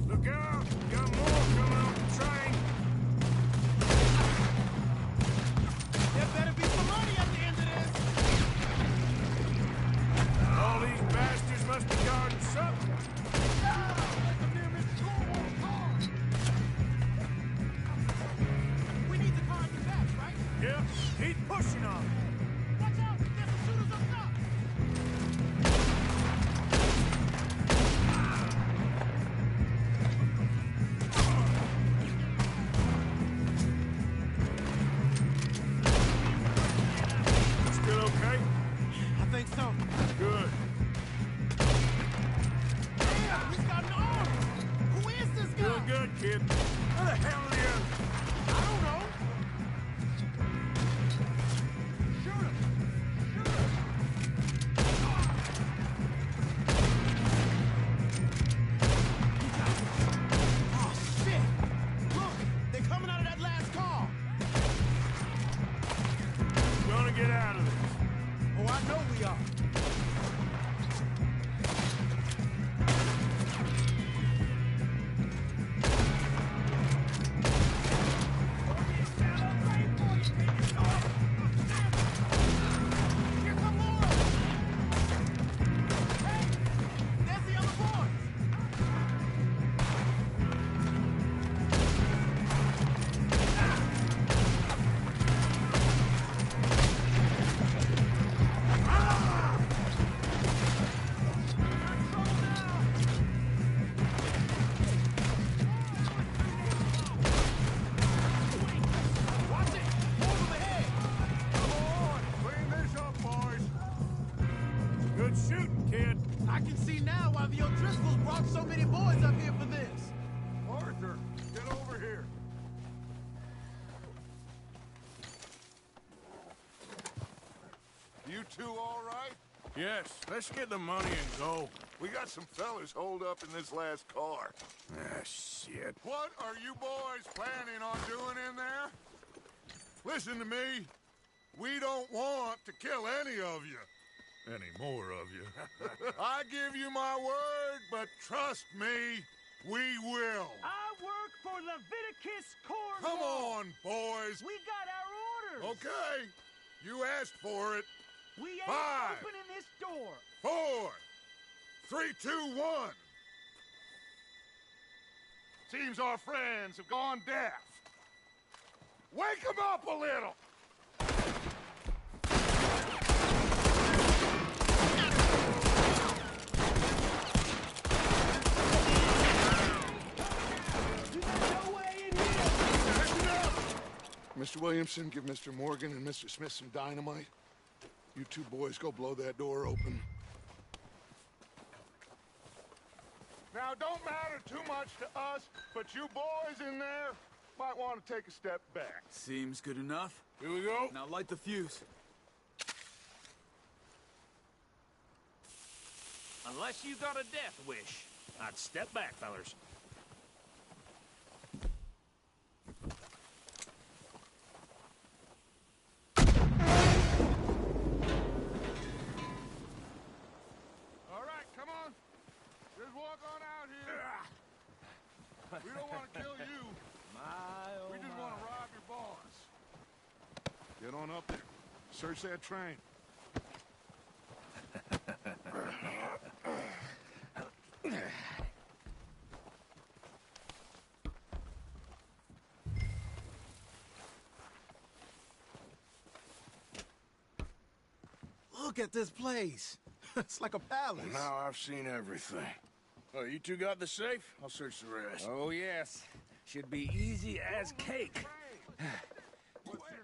Speaker 4: Look out! Got more coming off the train.
Speaker 15: There better be some money at the end of this.
Speaker 4: All these bastards must be guarding something.
Speaker 15: We need the car in your back, right?
Speaker 4: Yep, keep pushing on it.
Speaker 15: Watch out! There's some shooters up top!
Speaker 4: Still okay?
Speaker 15: I think so.
Speaker 4: Good.
Speaker 15: Damn, he's got an arm! Who is this guy?
Speaker 4: Doing good, kid. Where the hell are the others?
Speaker 15: I don't know. Shoot him! Shoot him! Oh, shit! Look! They're coming out of that last car!
Speaker 4: Gonna get out of this.
Speaker 15: Oh, I know we are. Here come more! Hey! There's the other boys! Watch it! Move them ahead!
Speaker 4: Come on, clean this up, boys. Good shooting, kid.
Speaker 15: I can see now why the O'Driscolls brought so many boys up here for this.
Speaker 2: Arthur, get over here. You two all right?
Speaker 4: Yes, let's get the money and go.
Speaker 2: We got some fellas holed up in this last car.
Speaker 4: Ah, shit.
Speaker 2: What are you boys planning on doing in there? Listen to me. We don't want to kill any of you. Any more of you. I give you my word, but trust me, we will.
Speaker 15: I work for Leviticus Corps.
Speaker 2: Come on, boys.
Speaker 15: We got our orders.
Speaker 2: Okay. You asked for it.
Speaker 15: We ain't
Speaker 2: 5,
Speaker 15: opening this door.
Speaker 2: 4, 3, 2, 1. Seems our friends have gone deaf. Wake them up a little. Mr. Williamson, give Mr. Morgan and Mr. Smith some dynamite. You two boys go blow that door open. Now, don't matter too much to us, but you boys in there might want to take a step back.
Speaker 13: Seems good enough.
Speaker 4: Here we go.
Speaker 13: Now light the fuse.
Speaker 8: Unless you got a death wish, I'd step back, fellers.
Speaker 2: All right, come on. Just walk on out here. We don't want to kill you. We just want to rob your boss. Get on up there. Search that train.
Speaker 15: Look at this place. It's like a palace.
Speaker 14: Well, now I've seen everything. Oh, you two got the safe? I'll search the rest.
Speaker 8: Oh, yes. Should be easy as cake.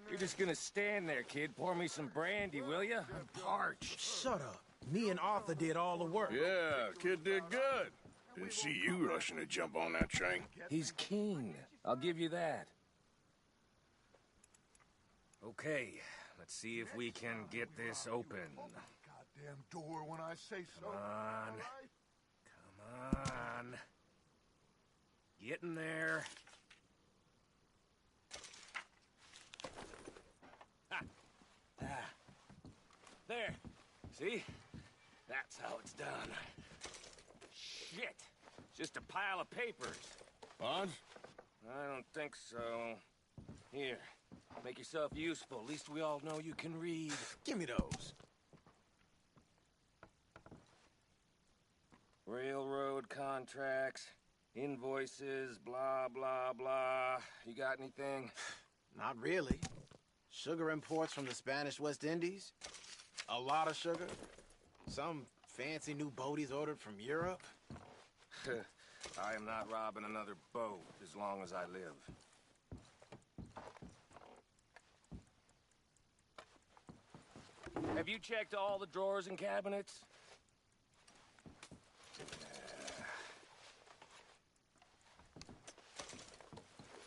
Speaker 8: You're just gonna stand there, kid. Pour me some brandy, will you? I'm parched.
Speaker 15: Shut up. Me and Arthur did all the work.
Speaker 14: Yeah, kid did good. Didn't see you rushing to jump on that train.
Speaker 8: He's king. I'll give you that. Okay, let's see if we can get this open.
Speaker 2: Goddamn door when I say so.
Speaker 8: Come on. Get in there. There. See? That's how it's done. Shit. It's just a pile of papers.
Speaker 14: Bonds?
Speaker 8: I don't think so. Here. Make yourself useful. At least we all know you can read.
Speaker 15: Give me those.
Speaker 8: Railroad contracts, invoices, blah, blah, blah. You got anything?
Speaker 15: Not really. Sugar imports from the Spanish West Indies. A lot of sugar. Some fancy new boat he's ordered from Europe.
Speaker 8: I am not robbing another boat as long as I live. Have you checked all the drawers and cabinets?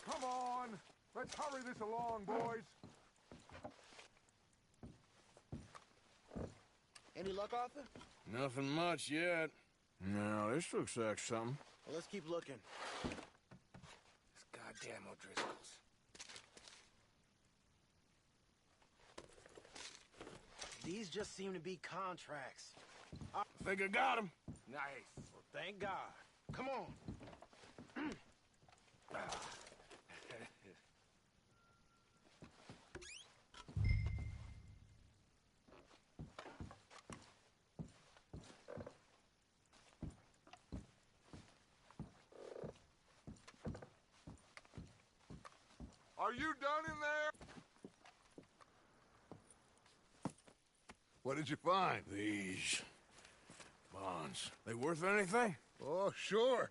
Speaker 2: Come on! Let's hurry this along, boys.
Speaker 15: Any luck, Arthur?
Speaker 14: Nothing much yet. No, this looks like something.
Speaker 15: Well, let's keep looking.
Speaker 8: This goddamn O'Driscoll's.
Speaker 15: These just seem to be contracts.
Speaker 14: I think I got him.
Speaker 8: Nice.
Speaker 15: Well, thank God. Come on.
Speaker 2: Are you done in there? What did you find?
Speaker 14: These bonds. They worth anything?
Speaker 2: Oh, sure.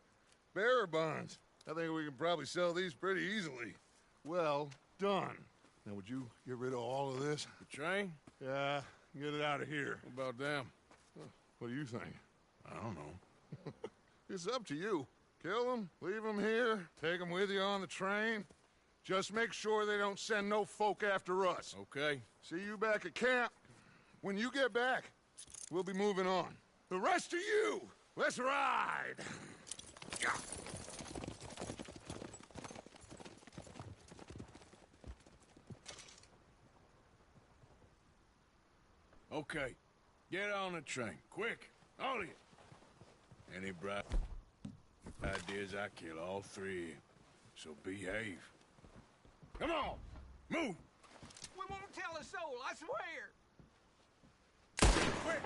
Speaker 2: Bearer bonds. I think we can probably sell these pretty easily. Well done. Now, would you get rid of all of this?
Speaker 14: The train?
Speaker 2: Yeah, get it out of here.
Speaker 14: What about them?
Speaker 2: What do you think?
Speaker 14: I don't know.
Speaker 2: It's up to you. Kill them, leave them here, take them with you on the train. Just make sure they don't send no folk after us.
Speaker 14: Okay.
Speaker 2: See you back at camp. When you get back, we'll be moving on. The rest of you, let's ride!
Speaker 14: Okay. Get on the train. Quick. All of you. Any bright ideas, I kill all three of you. So behave. Come on! Move!
Speaker 8: We won't tell a soul, I swear!
Speaker 14: Quick!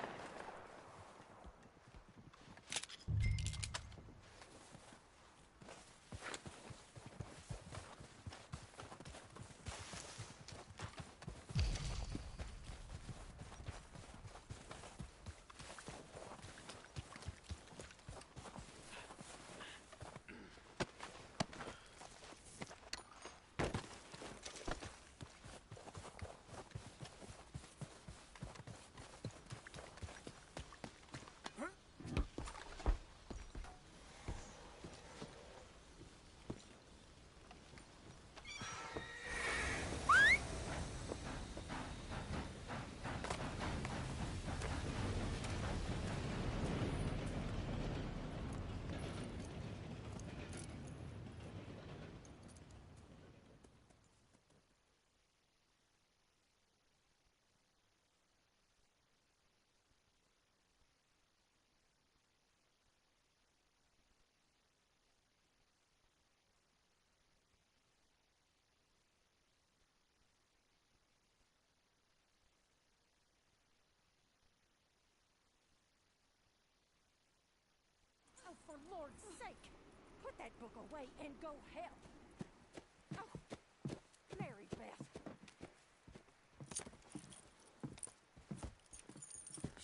Speaker 6: Oh, for Lord's sake, put that book away and go help. Oh, Mary Beth.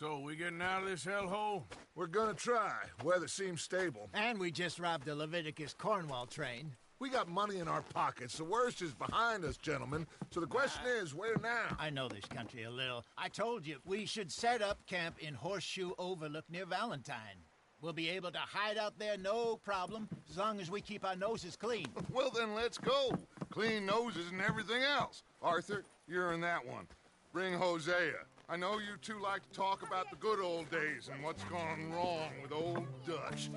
Speaker 14: So, we getting out of this hellhole?
Speaker 11: We're gonna try. Weather seems stable.
Speaker 3: And we just robbed a Leviticus Cornwall train.
Speaker 11: We got money in our pockets. The worst is behind us, gentlemen. So the question is, where now?
Speaker 3: I know this country a little. I told you, we should set up camp in Horseshoe Overlook near Valentine. We'll be able to hide out there, no problem, as long as we keep our noses clean.
Speaker 11: Well, then let's go. Clean noses and everything else. Arthur, you're in that one. Bring Hosea. I know you two like to talk about the good old days and what's gone wrong with old Dutch.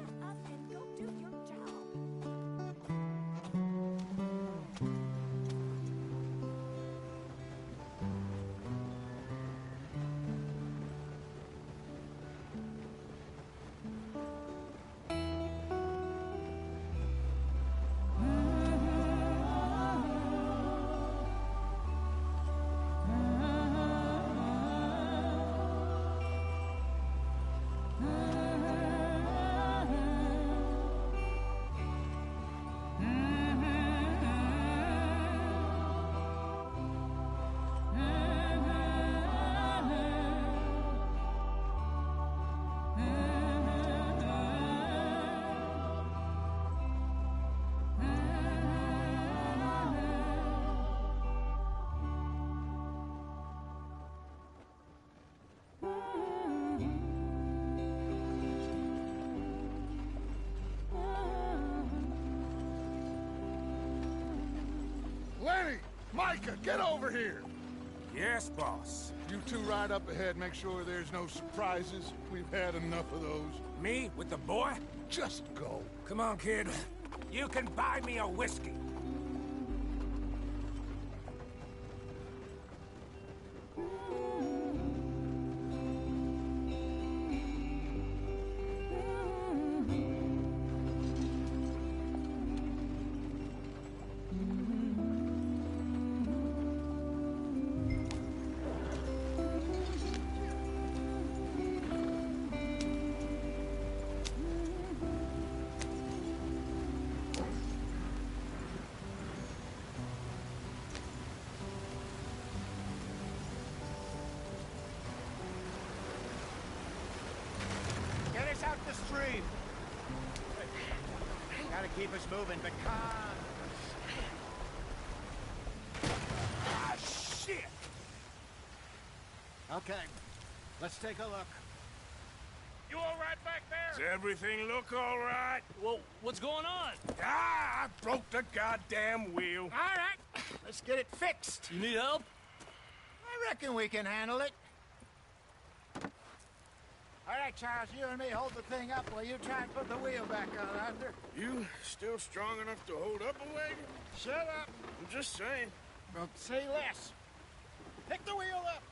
Speaker 11: Lenny! Micah, get over here!
Speaker 8: Yes, boss.
Speaker 11: You two ride up ahead, make sure there's no surprises. We've had enough of those.
Speaker 8: Me with the boy?
Speaker 11: Just go.
Speaker 8: Come on, kid. You can buy me a whiskey.
Speaker 3: Get us out the stream. Gotta keep us moving, but calm.
Speaker 8: Ah, shit!
Speaker 3: Okay, let's take a look.
Speaker 4: You all right back there?
Speaker 14: Does everything look all right?
Speaker 10: Well, what's going on?
Speaker 14: Ah, I broke the goddamn wheel.
Speaker 3: All right, let's get it fixed.
Speaker 10: You need help?
Speaker 3: I reckon we can handle it. All right, Charles, you and me hold the thing up while you try and put the wheel back on, Arthur.
Speaker 14: You still strong enough to hold up a wagon?
Speaker 3: Shut up.
Speaker 14: I'm just saying.
Speaker 3: Well, say less. Pick the wheel up.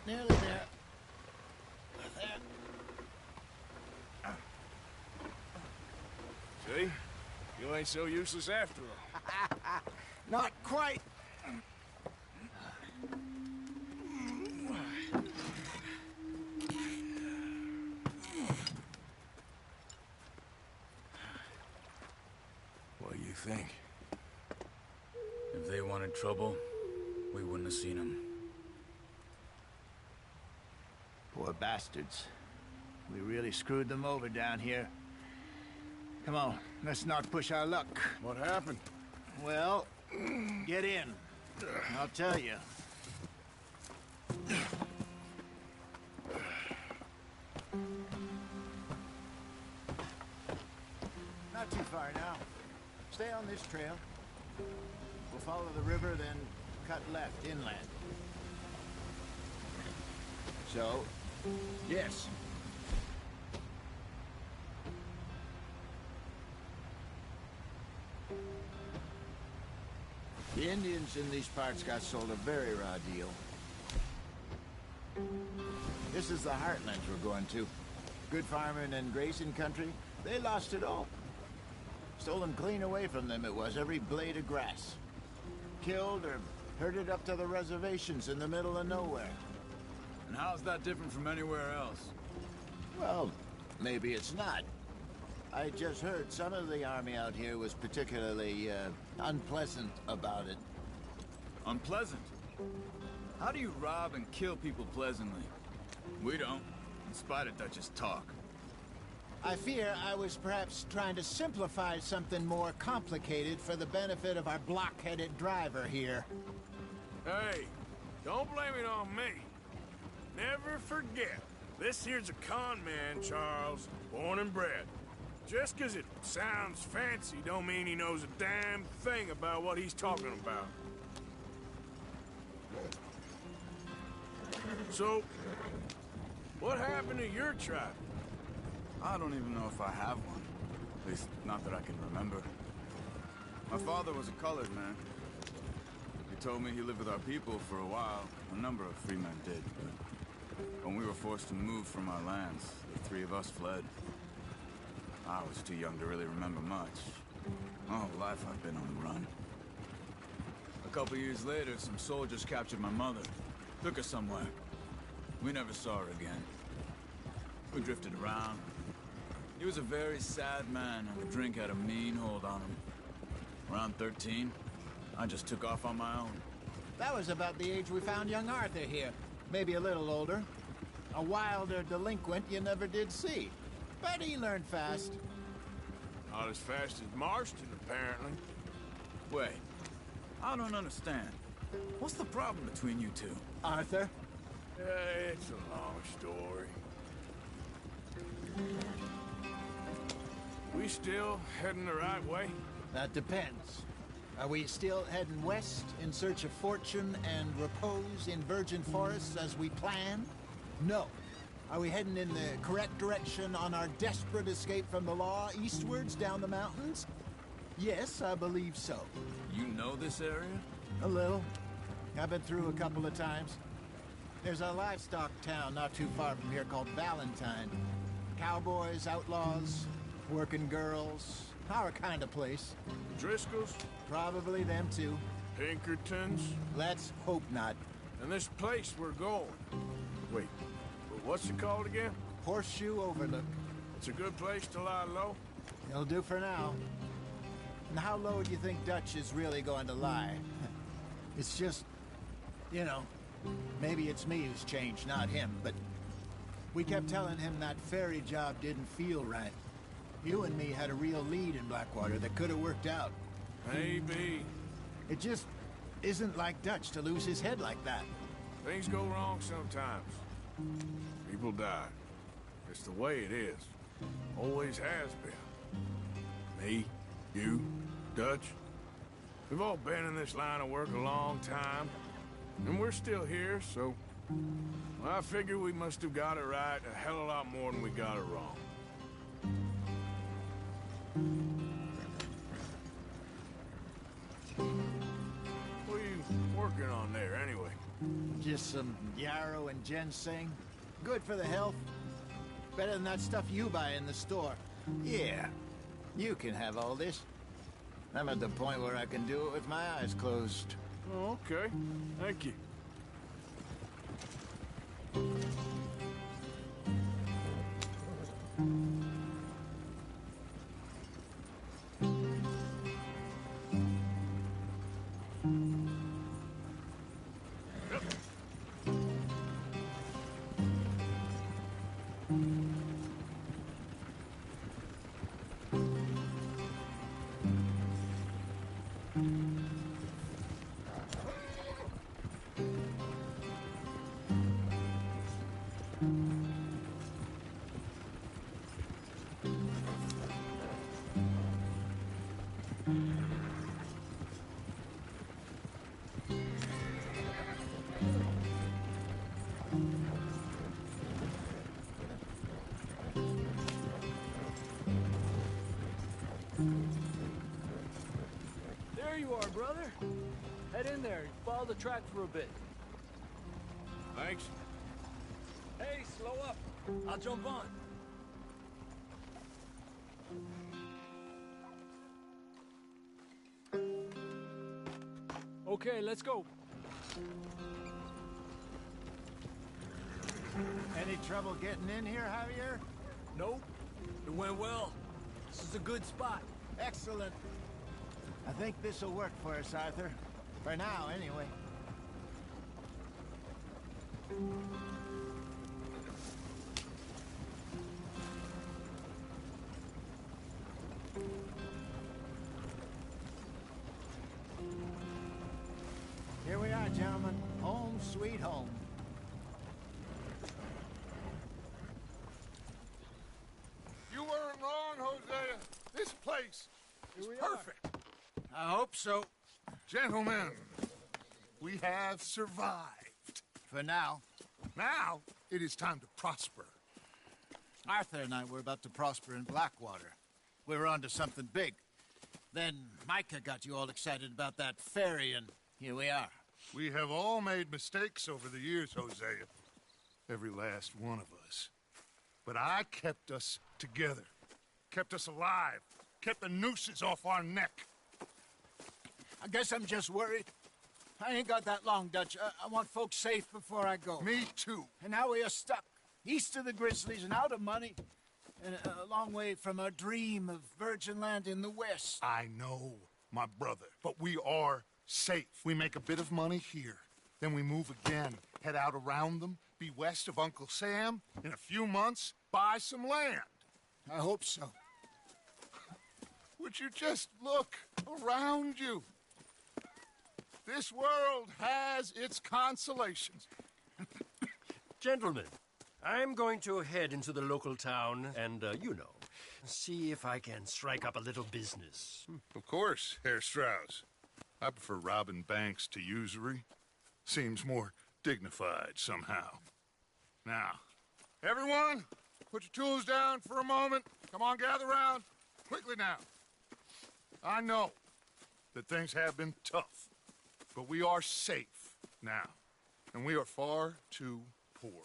Speaker 3: Nearly there.
Speaker 14: See? You ain't so useless after all.
Speaker 3: Not quite.
Speaker 14: What do you think?
Speaker 13: If they wanted trouble, we wouldn't have seen them.
Speaker 3: Poor bastards. We really screwed them over down here. Come on, let's not push our luck.
Speaker 14: What happened?
Speaker 3: Well, get in. I'll tell you. Not too far now. Stay on this trail. We'll follow the river, then cut left inland. So, yes. The Indians in these parts got sold a very raw deal. This is the heartlands we're going to. Good farming and grazing country, they lost it all. Stolen clean away from them it was, every blade of grass. Killed or herded up to the reservations in the middle of nowhere.
Speaker 13: And how's that different from anywhere else?
Speaker 3: Well, maybe it's not. I just heard some of the army out here was particularly, unpleasant about it.
Speaker 13: Unpleasant? How do you rob and kill people pleasantly? We don't, in spite of Dutch's talk.
Speaker 3: I fear I was perhaps trying to simplify something more complicated for the benefit of our block-headed driver here.
Speaker 4: Hey, don't blame it on me. Never forget, this here's a con man, Charles, born and bred. Just 'cause it sounds fancy don't mean he knows a damn thing about what he's talking about. So, what happened to your tribe?
Speaker 13: I don't even know if I have one. At least, not that I can remember. My father was a colored man. He told me he lived with our people for a while. A number of free men did, but when we were forced to move from our lands, the three of us fled. I was too young to really remember much. My whole life I've been on the run. A couple years later, some soldiers captured my mother. Took her somewhere. We never saw her again. We drifted around. He was a very sad man, and the drink had a mean hold on him. Around 13, I just took off on my own.
Speaker 3: That was about the age we found young Arthur here. Maybe a little older. A wilder delinquent you never did see. But he learned fast.
Speaker 4: Not as fast as Marston, apparently.
Speaker 13: Wait, I don't understand. What's the problem between you two?
Speaker 3: Arthur?
Speaker 4: It's a long story. We still heading the right way?
Speaker 3: That depends. Are we still heading west in search of fortune and repose in virgin forests as we planned? No. Are we heading in the correct direction on our desperate escape from the law eastwards down the mountains? Yes, I believe so.
Speaker 13: You know this area?
Speaker 3: A little. I've been through a couple of times. There's a livestock town not too far from here called Valentine. Cowboys, outlaws, working girls, our kind of place.
Speaker 4: Driscolls?
Speaker 3: Probably them too.
Speaker 4: Pinkertons?
Speaker 3: Let's hope not.
Speaker 4: And this place we're going. Wait, what's it called again?
Speaker 3: Horseshoe Overlook.
Speaker 4: It's a good place to lie low?
Speaker 3: It'll do for now. And how low do you think Dutch is really going to lie? It's just, you know, maybe it's me who's changed, not him, but we kept telling him that ferry job didn't feel right. You and me had a real lead in Blackwater that could have worked out.
Speaker 4: Maybe.
Speaker 3: It just isn't like Dutch to lose his head like that.
Speaker 4: Things go wrong sometimes. People die. It's the way it is. Always has been. Me, you, Dutch. We've all been in this line of work a long time. And we're still here, so... well, I figure we must have got it right a hell of a lot more than we got it wrong. What are you working on there, anyway?
Speaker 3: Just some yarrow and ginseng. Good for the health. Better than that stuff you buy in the store. Yeah, you can have all this. I'm at the point where I can do it with my eyes closed.
Speaker 4: Oh, okay. Thank you.
Speaker 10: There you are, brother. Head in there. Follow the track for a bit.
Speaker 4: Thanks.
Speaker 10: Hey, slow up. I'll jump on. Okay, let's go.
Speaker 3: Any trouble getting in here, Javier?
Speaker 10: Nope. It went well. This is a good spot.
Speaker 3: Excellent. I think this'll work for us, Arthur. For now, anyway. Here we are, gentlemen. Home sweet home.
Speaker 11: You weren't wrong, Hosea. This place is perfect.
Speaker 3: I hope so.
Speaker 11: Gentlemen, we have survived.
Speaker 3: For now.
Speaker 11: Now, it is time to prosper.
Speaker 3: Arthur and I were about to prosper in Blackwater. We were onto something big. Then Micah got you all excited about that ferry, and here we are.
Speaker 11: We have all made mistakes over the years, Hosea. Every last one of us. But I kept us together. Kept us alive. Kept the nooses off our neck.
Speaker 3: I guess I'm just worried. I ain't got that long, Dutch. I want folks safe before I go.
Speaker 11: Me too.
Speaker 3: And now we are stuck, east of the Grizzlies and out of money, and a long way from our dream of virgin land in the west.
Speaker 11: I know, my brother, but we are safe. We make a bit of money here, then we move again, head out around them, be west of Uncle Sam, in a few months, buy some land.
Speaker 3: I hope so.
Speaker 11: Would you just look around you? This world has its consolations.
Speaker 16: Gentlemen, I'm going to head into the local town and, see if I can strike up a little business.
Speaker 11: Of course, Herr Strauss. I prefer robbing banks to usury. Seems more dignified somehow. Now, everyone, put your tools down for a moment. Come on, gather round. Quickly now. I know that things have been tough, but we are safe now, and we are far too poor.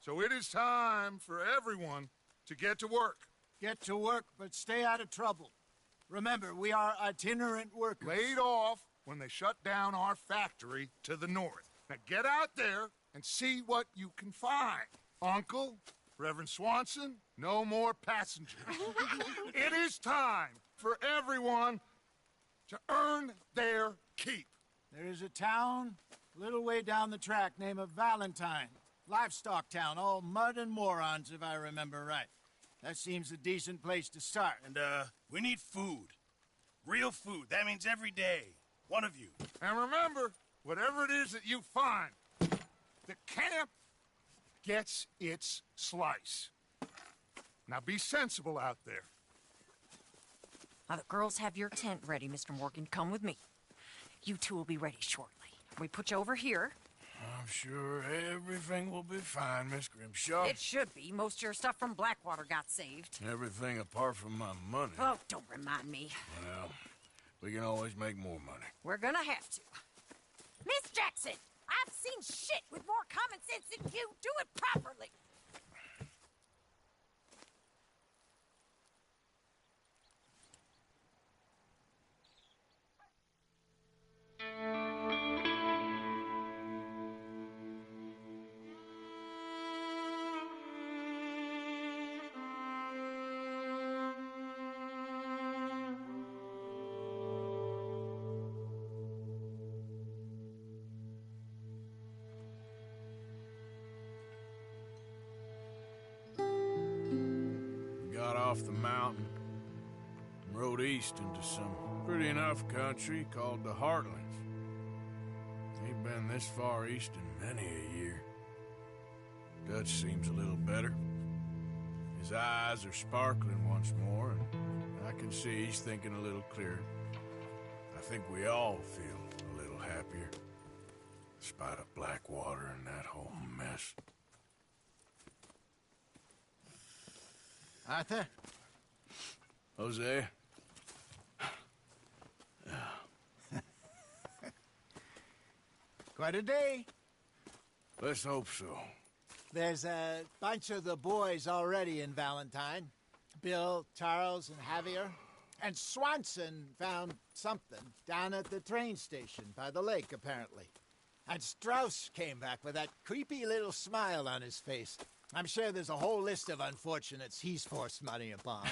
Speaker 11: So it is time for everyone to get to work.
Speaker 3: Get to work, but stay out of trouble. Remember, we are itinerant workers.
Speaker 11: Laid off when they shut down our factory to the north. Now get out there and see what you can find. Uncle, Reverend Swanson, no more passengers. It is time for everyone to earn their keep.
Speaker 3: There is a town a little way down the track named Valentine. Livestock town, all mud and morons, if I remember right. That seems a decent place to start.
Speaker 12: And, we need food. Real food. That means every day. One of you.
Speaker 11: And remember, whatever it is that you find, the camp gets its slice. Now be sensible out there.
Speaker 5: Now, the girls have your tent ready, Mr. Morgan. Come with me. You two will be ready shortly. We put you over here.
Speaker 4: I'm sure everything will be fine, Miss Grimshaw.
Speaker 5: It should be. Most of your stuff from Blackwater got saved.
Speaker 4: Everything apart from my money.
Speaker 5: Oh, don't remind me.
Speaker 4: Well, we can always make more money.
Speaker 5: We're gonna have to. Miss Jackson, I've seen shit with more common sense than you. Do it properly.
Speaker 4: Off the mountain and rode east into some pretty enough country called the Heartlands. Ain't been this far east in many a year. Dutch seems a little better. His eyes are sparkling once more, and I can see he's thinking a little clearer. I think we all feel a little happier, in spite of Blackwater and that whole mess.
Speaker 3: Arthur?
Speaker 4: Jose?
Speaker 3: Quite a day.
Speaker 4: Let's hope so.
Speaker 3: There's a bunch of the boys already in Valentine. Bill, Charles, and Javier. And Swanson found something down at the train station by the lake, apparently. And Strauss came back with that creepy little smile on his face. I'm sure there's a whole list of unfortunates he's forced money upon.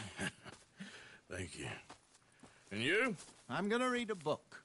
Speaker 14: Thank you. And you?
Speaker 3: I'm gonna read a book.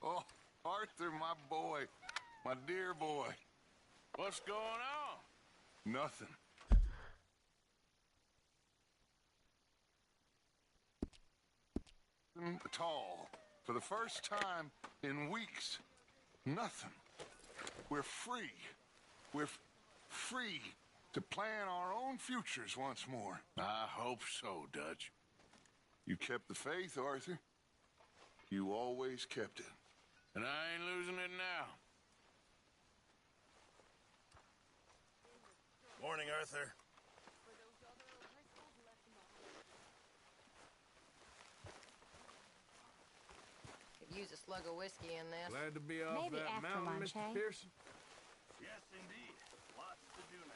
Speaker 11: Oh, Arthur, my boy. My dear boy.
Speaker 14: What's going on?
Speaker 11: Nothing. At all. For the first time in weeks. Nothing. We're free. We're free to plan our own futures once more.
Speaker 14: I hope so, Dutch.
Speaker 11: You kept the faith, Arthur. You always kept it.
Speaker 14: And I ain't losing it now.
Speaker 12: Morning, Arthur.
Speaker 17: Could use a slug of whiskey in this.
Speaker 4: Glad to be off
Speaker 6: Maybe
Speaker 4: that
Speaker 6: after
Speaker 4: mountain,
Speaker 6: lunch,
Speaker 4: Mr.
Speaker 6: hey?
Speaker 4: Pearson.
Speaker 12: Yes, indeed. Lots to do now.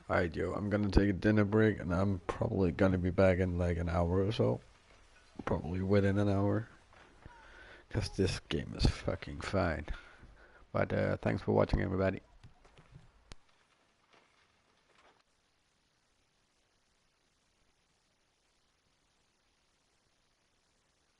Speaker 18: Alright, yo, I'm gonna take a dinner break, and I'm probably gonna be back in like an hour or so. Probably within an hour. Because this game is fucking fine. But thanks for watching, everybody.